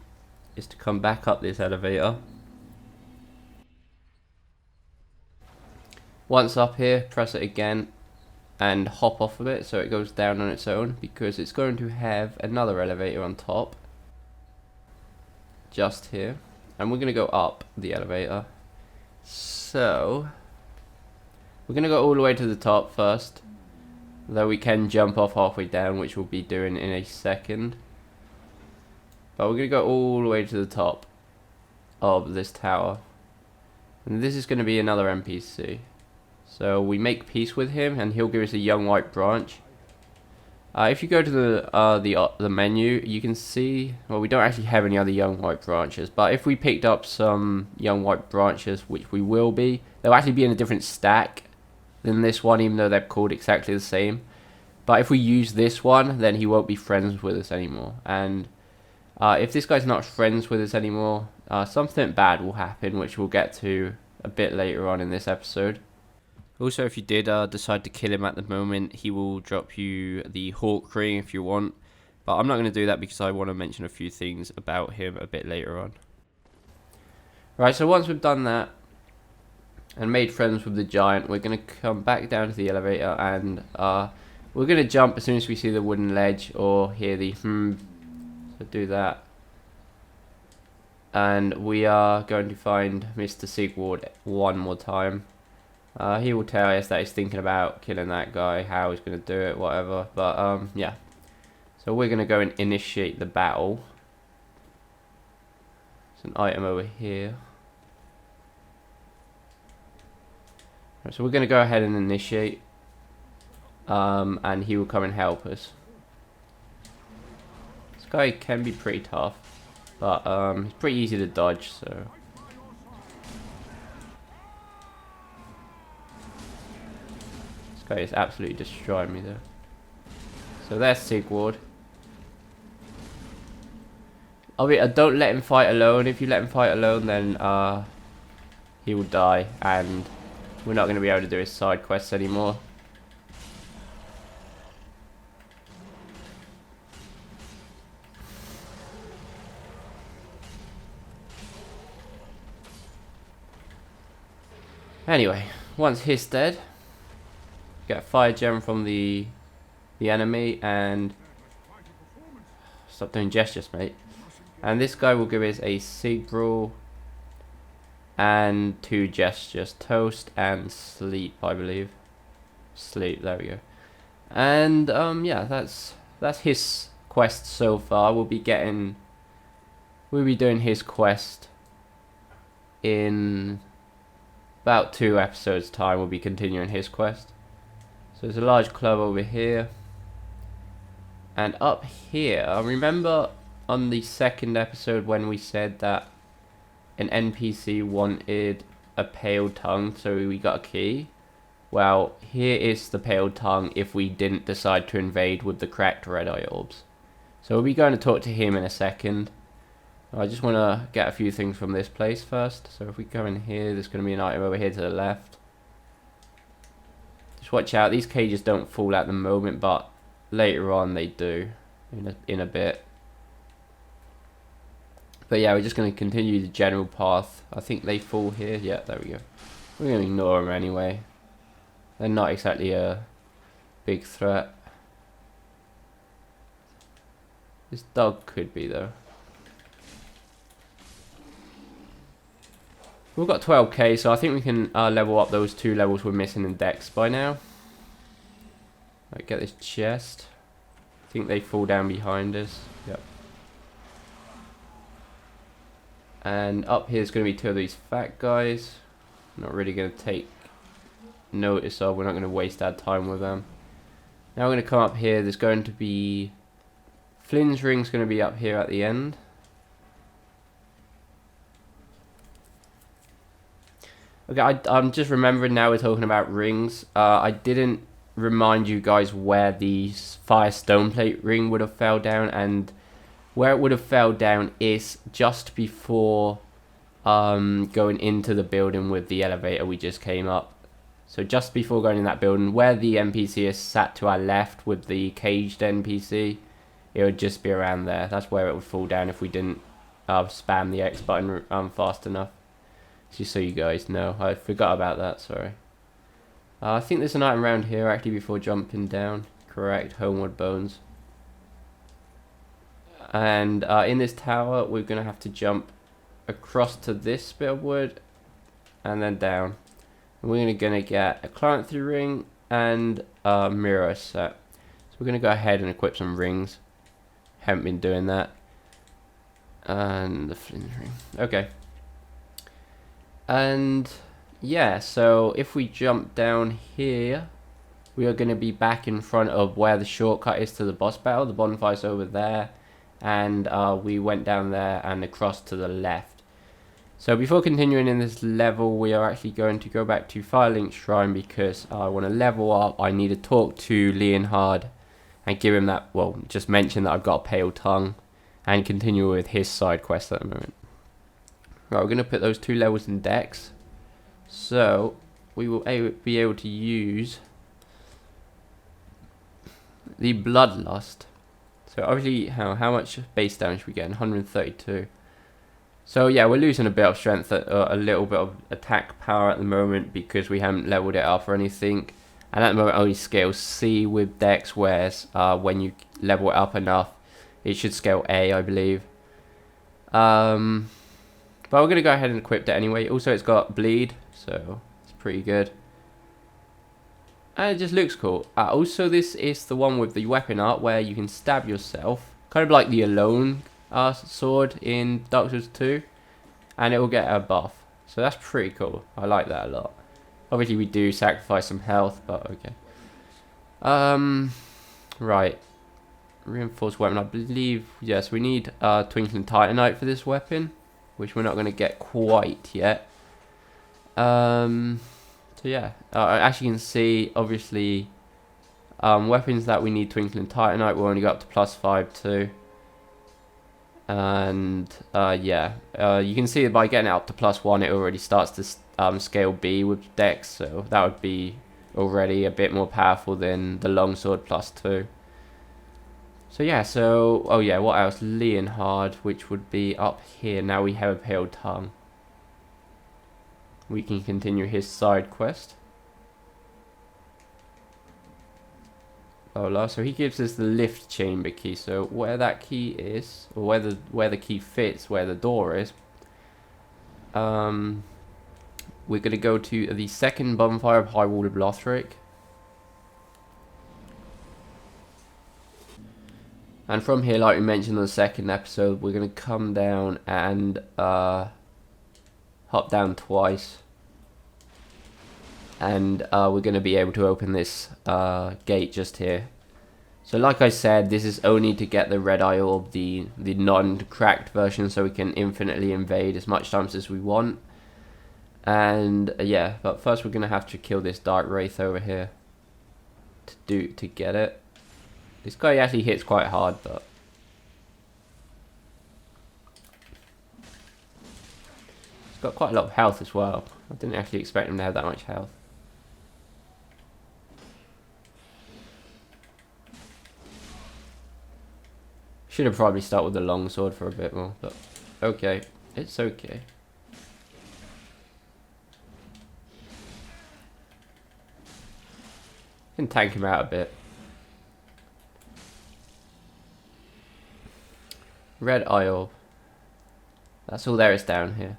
is to come back up this elevator. Once up here, press it again and hop off of it so it goes down on its own, because it's going to have another elevator on top. Just here, and we're going to go up the elevator. So we're going to go all the way to the top first, though we can jump off halfway down, which we'll be doing in a second. But we're going to go all the way to the top of this tower, and this is going to be another NPC. So we make peace with him and he'll give us a young white branch. If you go to the menu, you can see, well, we don't actually have any other young white branches, but if we picked up some young white branches, which we will be, they'll actually be in a different stack than this one, even though they're called exactly the same. But if we use this one, then he won't be friends with us anymore. And if this guy's not friends with us anymore, something bad will happen, which we'll get to a bit later on in this episode. Also, if you did decide to kill him at the moment, he will drop you the Hawk ring if you want. But I'm not going to do that because I want to mention a few things about him a bit later on. Right, so once we've done that and made friends with the giant, we're going to come back down to the elevator and we're going to jump as soon as we see the wooden ledge or hear the So do that. And we are going to find Mr. Siegward one more time. He will tell us that he's thinking about killing that guy, how he's going to do it, whatever. But yeah. So we're going to go and initiate the battle. There's an item over here. Right, so we're going to go ahead and initiate. And he will come and help us. This guy can be pretty tough. But he's pretty easy to dodge, so... guy is absolutely destroying me there. So there's Siegward. Don't let him fight alone. If you let him fight alone, then he will die, and we're not going to be able to do his side quests anymore. Anyway, once he's dead, get a fire gem from the enemy, and stop doing gestures, mate. And this guy will give us a Siegward and 2 gestures, toast and sleep, I believe. Sleep, there we go. And yeah, that's his quest so far. We'll be doing his quest in about 2 episodes time. We'll be continuing his quest. So there's a large club over here, and up here, I remember on the 2nd episode when we said that an NPC wanted a pale tongue, so we got a key. Well, here is the pale tongue if we didn't decide to invade with the cracked red eye orbs. So we'll be going to talk to him in a second. I just want to get a few things from this place first. So if we go in here, there's going to be an item over here to the left. Just watch out, these cages don't fall at the moment, but later on they do in a bit. But yeah, we're just going to continue the general path. I think they fall here. Yeah, there we go. We're going to ignore them anyway. They're not exactly a big threat. This dog could be though. We've got 12k, so I think we can level up those 2 levels we're missing in Dex by now. Right, get this chest. I think they fall down behind us. Yep. And up here is going to be 2 of these fat guys. Not really going to take notice of. We're not going to waste our time with them. Now we're going to come up here. There's going to be Flynn's ring's going to be up here at the end. Okay, I'm just remembering now we're talking about rings. I didn't remind you guys where the fire stone plate ring would have fell down, and where it would have fell down is just before going into the building with the elevator we just came up. So just before going in that building, where the NPC is sat to our left with the caged NPC, it would just be around there. That's where it would fall down if we didn't spam the X button fast enough. Just so you guys know. I forgot about that, sorry. I think there's an item around here actually before jumping down. Correct, homeward bones. And in this tower, we're going to have to jump across to this bit of wood and then down. And we're going to get a Clancy ring and a mirror set. So we're going to go ahead and equip some rings. Haven't been doing that. And the flint ring. Okay. And yeah, so if we jump down here, we are going to be back in front of where the shortcut is to the boss battle. The bonfire's over there, and we went down there and across to the left. So before continuing in this level, we are actually going to go back to Firelink Shrine because I want to level up. I need to talk to Leonhard and give him that, well, just mention that I've got a pale tongue and continue with his side quest at the moment. Right, we're going to put those 2 levels in Dex, so we will be able to use the bloodlust. So obviously, how much base damage we get? 132. So yeah, we're losing a bit of strength, a little bit of attack power at the moment because we haven't leveled it up or anything. And at the moment, only scales C with Dex, whereas when you level it up enough, it should scale A, I believe. But we're going to go ahead and equip it anyway. Also, it's got bleed, so it's pretty good. And it just looks cool. Also, this is the one with the weapon art where you can stab yourself. Kind of like the Alone sword in Dark Souls 2. And it will get a buff. So that's pretty cool. I like that a lot. Obviously, we do sacrifice some health, but okay. Right. Reinforced weapon, I believe. Yes, we need Twinkling Titanite for this weapon, which we're not going to get quite yet. So yeah, as you can see, obviously, weapons that we need Twinkling Titanite will only go up to +5 too. And yeah, you can see that by getting it up to +1, it already starts to scale B with Dex, so that would be already a bit more powerful than the longsword +2. So yeah, so oh yeah, what else? Leonhard, which would be up here. Now we have a pale tongue. We can continue his side quest. Oh, so he gives us the lift chamber key. So where that key is, or where the key fits, where the door is, we're gonna go to the second bonfire of High Wall of Lothric. And from here, like we mentioned in the second episode, we're gonna come down and hop down twice, and we're going to be able to open this gate just here. So like I said, this is only to get the red eye orb, the non-cracked version, so we can infinitely invade as much times as we want. And yeah, but first we're going to have to kill this dark wraith over here to get it. This guy actually hits quite hard, but he's got quite a lot of health as well. I didn't actually expect him to have that much health. Should have probably started with the longsword for a bit more, but okay, it's okay. Can tank him out a bit. Red eye orb. That's all there is down here.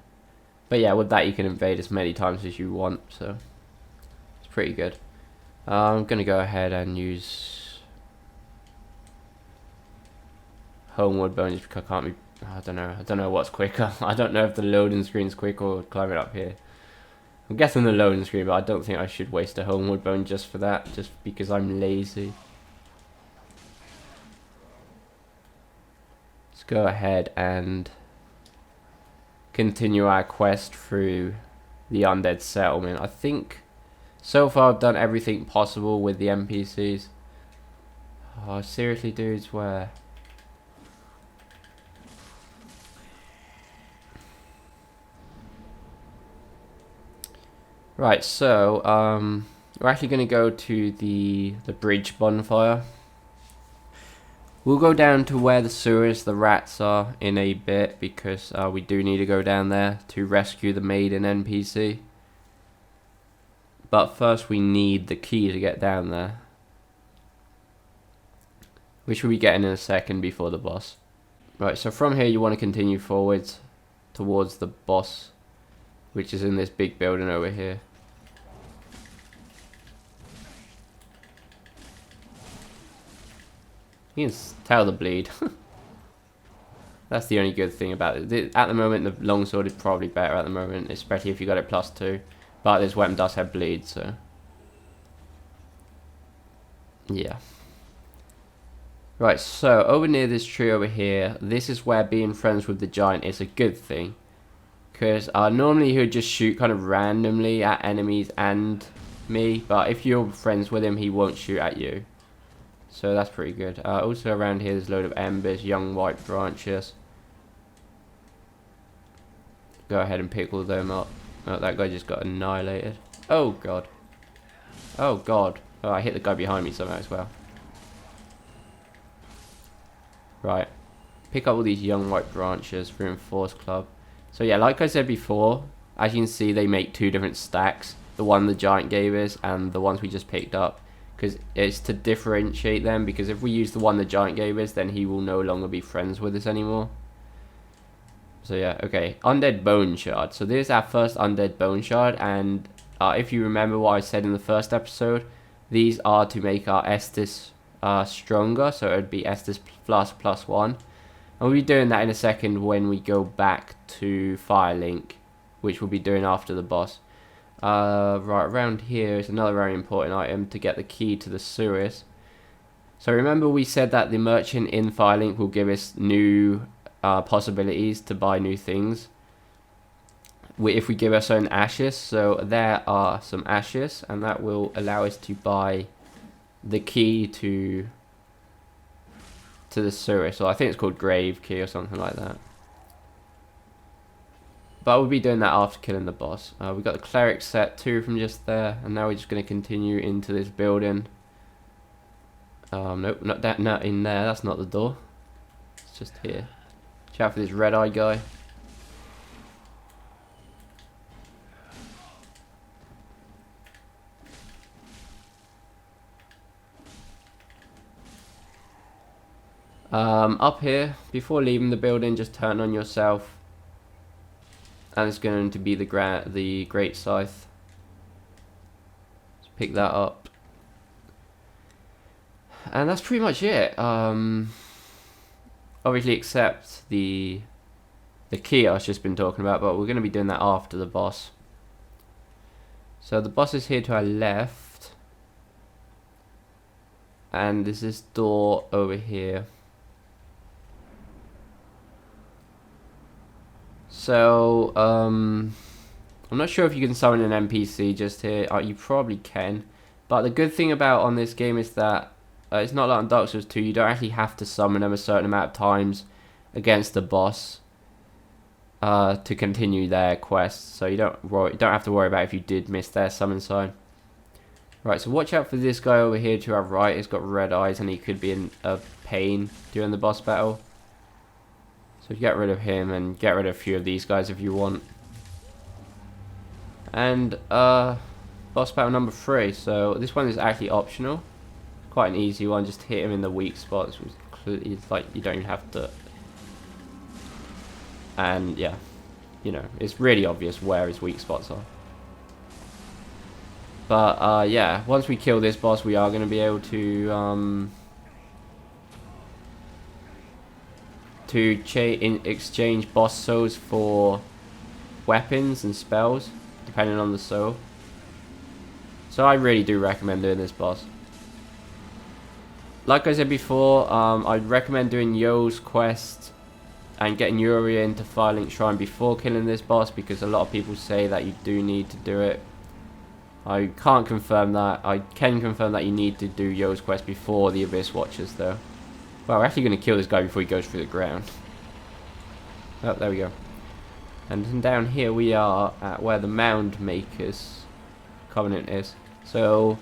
But yeah, with that you can invade as many times as you want, so it's pretty good. I'm gonna go ahead and use Homeward Bone just because I can't be. I don't know what's quicker. I don't know if the loading screen's quick or climbing up here. I'm guessing the loading screen, but I don't think I should waste a Homeward Bone just for that, just because I'm lazy. Let's go ahead and continue our quest through the Undead settlement. I think so far I've done everything possible with the NPCs. Oh, seriously, dudes, where? Right, so we're actually going to go to the bridge bonfire. We'll go down to where the sewers, the rats are in a bit, because we do need to go down there to rescue the maiden NPC. But first we need the key to get down there, which we'll be getting in a second before the boss. Right, so from here you want to continue forwards towards the boss, which is in this big building over here. You can tell the bleed. That's the only good thing about it. At the moment, the longsword is probably better at the moment, especially if you got it +2. But this weapon does have bleed, so yeah. Right, so over near this tree over here, this is where being friends with the giant is a good thing. Because normally he would just shoot kind of randomly at enemies and me, but if you're friends with him, he won't shoot at you. So that's pretty good. Also around here there's a load of embers, young white branches. Go ahead and pick all of them up. Oh, that guy just got annihilated. Oh god. Oh god. Oh, I hit the guy behind me somehow as well. Right. Pick up all these young white branches, reinforced club. So yeah, like I said before, as you can see they make two different stacks. The one the giant gave us and the ones we just picked up. Because it's to differentiate them, because if we use the one the giant gave us, then he will no longer be friends with us anymore. So yeah, okay. Undead Bone Shard. So this is our first Undead Bone Shard, and if you remember what I said in the first episode, these are to make our Estus stronger, so it would be Estus +1. And we'll be doing that in a second when we go back to Firelink, which we'll be doing after the boss. Right, around here is another very important item to get the key to the sewers. So remember we said that the merchant in Firelink will give us new possibilities to buy new things if we give us certain ashes. So there are some ashes, and that will allow us to buy the key to the sewer. So I think it's called grave key or something like that. But we'll be doing that after killing the boss. We got the cleric set too from just there, and now we're just going to continue into this building. Nope, not in there. That's not the door. It's just here. Watch out for this red eye guy. Up here, before leaving the building, just turn on yourself. And it's going to be the great scythe. Just pick that up. And that's pretty much it. Obviously except the key I've just been talking about, but we're going to be doing that after the boss. So the boss is here to our left. And there's this door over here. So, I'm not sure if you can summon an NPC just here. You probably can. But the good thing about on this game is that it's not like on Dark Souls 2. You don't actually have to summon them a certain amount of times against the boss to continue their quest. So you don't have to worry about if you did miss their summon sign. Right, so watch out for this guy over here to our right. He's got red eyes and he could be in a pain during the boss battle. So get rid of him and get rid of a few of these guys if you want. And boss battle number 3. So this one is actually optional. Quite an easy one. Just hit him in the weak spots. It's like you don't even have to. And yeah, you know, it's really obvious where his weak spots are. But yeah, once we kill this boss, we are going to be able to exchange boss souls for weapons and spells, depending on the soul. So I really do recommend doing this boss. Like I said before, I'd recommend doing Yo's quest and getting Yuria into Firelink Shrine before killing this boss, because a lot of people say that you do need to do it. I can't confirm that. I can confirm that you need to do Yo's quest before the Abyss Watchers though. Well, we're actually going to kill this guy before he goes through the ground. Oh, there we go. And then down here we are at where the Mound Maker's Covenant is. So,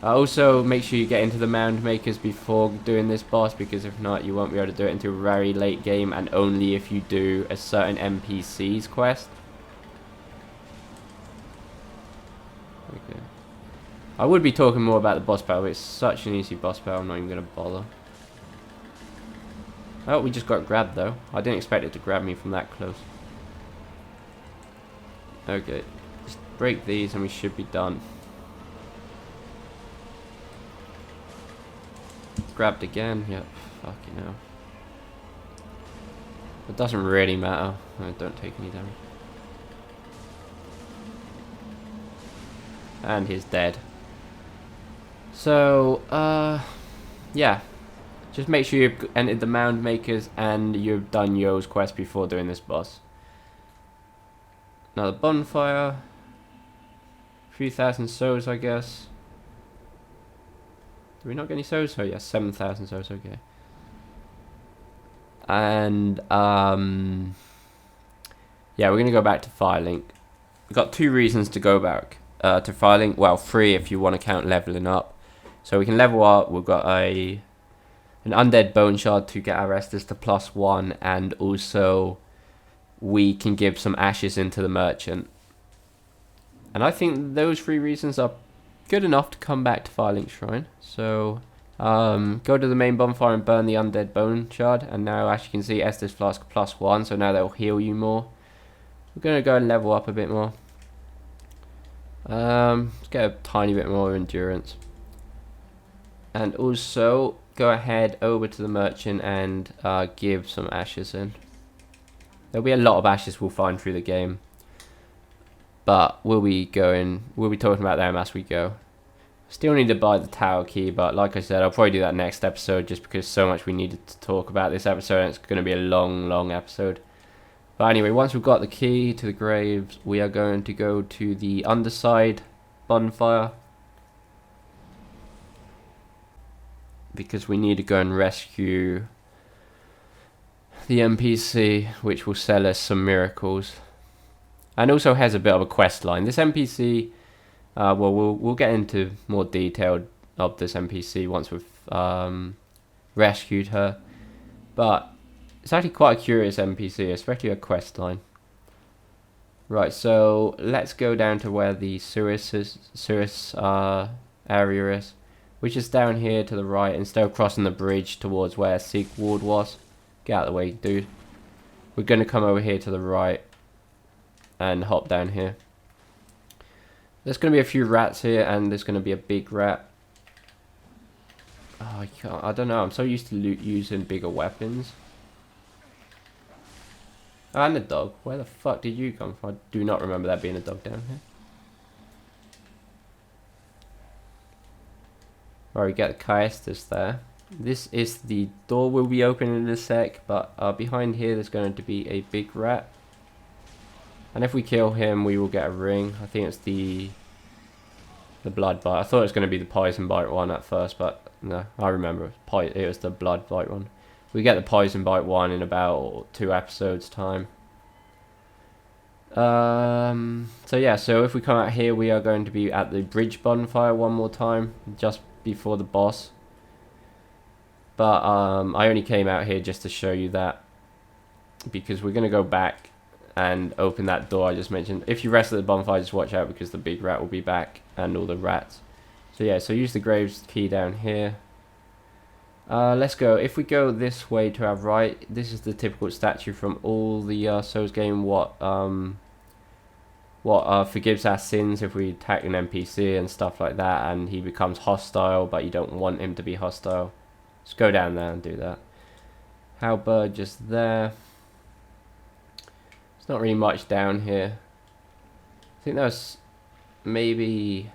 also make sure you get into the Mound Makers before doing this boss, because if not, you won't be able to do it until very late game, and only if you do a certain NPC's quest. Okay. I would be talking more about the boss battle, but it's such an easy boss battle, I'm not even going to bother. Oh, we just got grabbed though. I didn't expect it to grab me from that close. Okay, just break these and we should be done. Grabbed again. Yep, fucking hell. It doesn't really matter. I don't take any damage. And he's dead. So, yeah. Just make sure you've entered the Mound Makers and you've done Yo's quest before doing this boss. Another bonfire. 3,000 souls, I guess. Do we not get any souls? Oh, yes, 7,000 souls, okay. And, yeah, we're going to go back to Firelink. We've got 2 reasons to go back to Firelink. Well, 3 if you want to count leveling up. So we can level up. We've got an Undead Bone Shard to get our Estus to +1, and also we can give some ashes into the merchant. And I think those 3 reasons are good enough to come back to Firelink Shrine. So go to the main bonfire and burn the Undead Bone Shard, and now as you can see, Estus Flask +1, so now they'll heal you more. We're going to go and level up a bit more. Let's get a tiny bit more endurance. And also go ahead over to the merchant and give some ashes in. There'll be a lot of ashes we'll find through the game, but we'll be talking about them as we go. Still need to buy the tower key, but like I said, I'll probably do that next episode, just because so much we needed to talk about this episode, and it's going to be a long episode. But anyway, once we've got the key to the graves, we are going to go to the underside bonfire, because we need to go and rescue the NPC, which will sell us some miracles. and also has a bit of a quest line. This NPC, well, we'll get into more detail of this NPC once we've rescued her, but it's actually quite a curious NPC, especially a quest line. Right, so let's go down to where the Suez area is, which is down here to the right, instead of crossing the bridge towards where Siegward was. Get out of the way, dude. We're going to come over here to the right and hop down here. There's going to be a few rats here, and there's going to be a big rat. Oh, I don't know, I'm so used to using bigger weapons. Oh, and a dog. Where the fuck did you come from? I do not remember there being a dog down here. Right, we get the Caestus there. This is the door we'll be opening in a sec, but behind here there's going to be a big rat. And if we kill him, we will get a ring. I think it's the blood bite. I thought it was going to be the poison bite one at first, but no, I remember it was the blood bite one. We get the poison bite one in about 2 episodes time. So yeah, so if we come out here, we are going to be at the bridge bonfire one more time, just before the boss. But I only came out here just to show you that, because we're going to go back and open that door I just mentioned. If you rest at the bonfire, just watch out, because the big rat will be back and all the rats. So yeah, so use the graves key down here. Let's go. If we go this way to our right, this is the typical statue from all the Souls game. What forgives our sins if we attack an NPC and stuff like that, and he becomes hostile, but you don't want him to be hostile. Just go down there and do that. Halberd just there. There's not really much down here. I think there's maybe...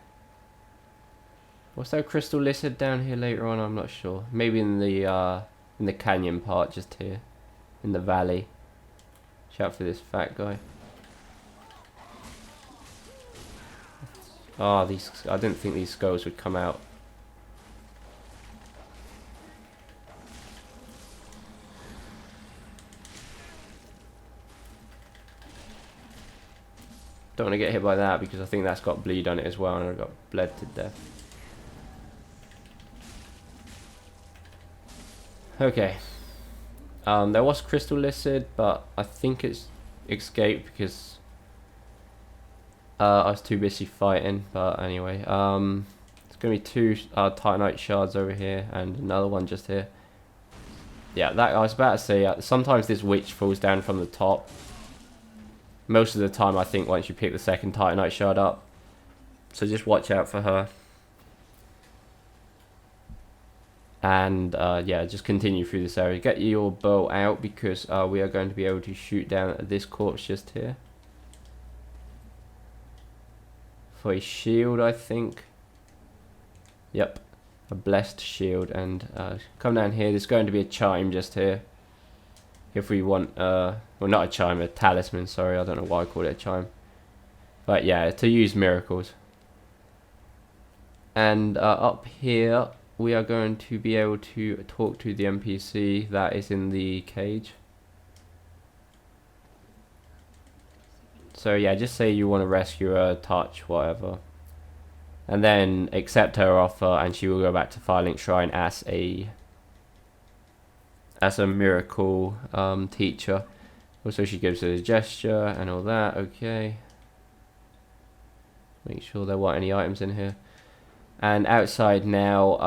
Was there a crystal lizard down here later on? I'm not sure. Maybe in the canyon part, just here in the valley. Shout for this fat guy. Oh, these! I didn't think these skulls would come out. Don't want to get hit by that, because I think that's got bleed on it as well, and I got bled to death. Okay. There was crystal lizard, but I think it's escaped because I was too busy fighting. But anyway, it's gonna be 2 titanite shards over here and another one just here. Yeah, that I was about to say. Sometimes this witch falls down from the top. Most of the time, I think once you pick the second titanite shard up. So just watch out for her. And yeah, just continue through this area. Get your bow out, because we are going to be able to shoot down at this corpse just here. For a shield, I think. Yep, a blessed shield. And come down here, there's going to be a chime just here. If we want, well, not a chime, a talisman, sorry, I don't know why I called it a chime. But yeah, to use miracles. And up here, we are going to be able to talk to the NPC that is in the cage. So yeah, just say you want to rescue her, touch, whatever. And then accept her offer, and she will go back to Firelink Shrine as a miracle teacher. Also, she gives her a gesture and all that. Okay. Make sure there weren't any items in here. And outside now,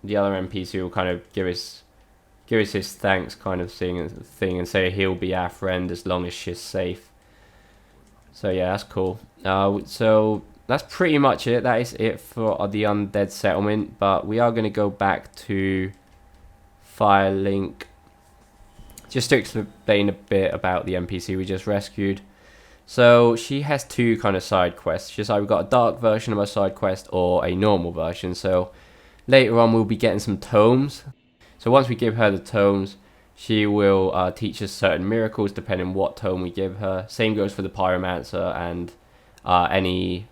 the other NPC will kind of give us his thanks kind of thing, and say he'll be our friend as long as she's safe. So yeah, that's cool. So that's pretty much it. That is it for the Undead settlement. But we are going to go back to Firelink just to explain a bit about the NPC we just rescued. So she has 2 kind of side quests. She's either got a dark version of her side quest or a normal version. So later on we'll be getting some tomes. So once we give her the tomes, she will teach us certain miracles depending on what tome we give her. Same goes for the Pyromancer and any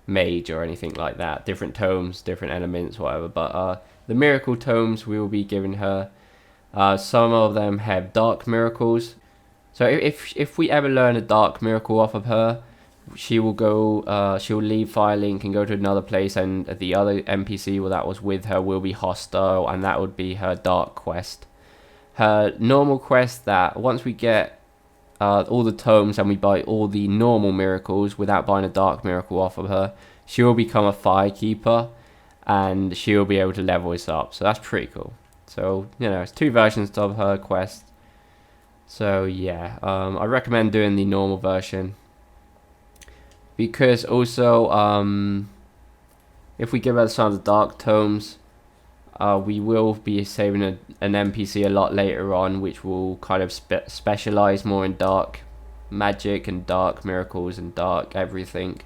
mage or anything like that. Different tomes, different elements, whatever. But the miracle tomes we will be giving her. Some of them have dark miracles. So if we ever learn a dark miracle off of her, she will go, she'll leave Firelink and go to another place, and the other NPC that was with her will be hostile, and that would be her dark quest. Her normal quest, that once we get all the tomes and we buy all the normal miracles without buying a dark miracle off of her, she will become a firekeeper, and she will be able to level us up. So that's pretty cool. So, you know, it's 2 versions of her quest. So yeah, I recommend doing the normal version, because also if we give her some of the dark tomes, we will be saving an NPC a lot later on, which will kind of specialize more in dark magic and dark miracles and dark everything.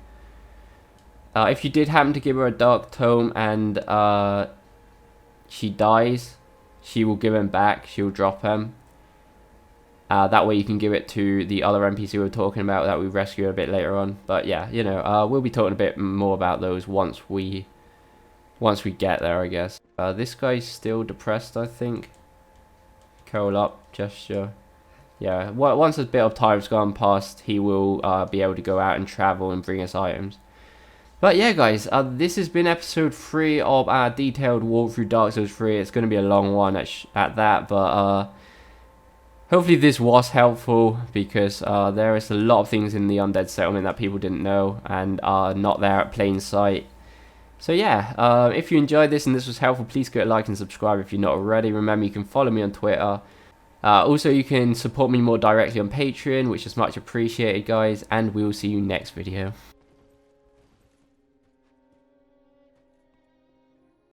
If you did happen to give her a dark tome and she dies, she will give him back. She'll drop him. That way you can give it to the other NPC we were talking about that we rescue a bit later on. But yeah, you know, we'll be talking a bit more about those once we get there, I guess. This guy's still depressed, I think. Curl up gesture. Yeah, once a bit of time's gone past, he will be able to go out and travel and bring us items. But yeah, guys, this has been episode 3 of our detailed walkthrough Dark Souls 3. It's going to be a long one at that, but hopefully this was helpful, because there is a lot of things in the Undead settlement that people didn't know and are not there at plain sight. So yeah, if you enjoyed this and this was helpful, please go like and subscribe if you're not already. Remember, you can follow me on Twitter. Also, you can support me more directly on Patreon, which is much appreciated, guys, and we will see you next video.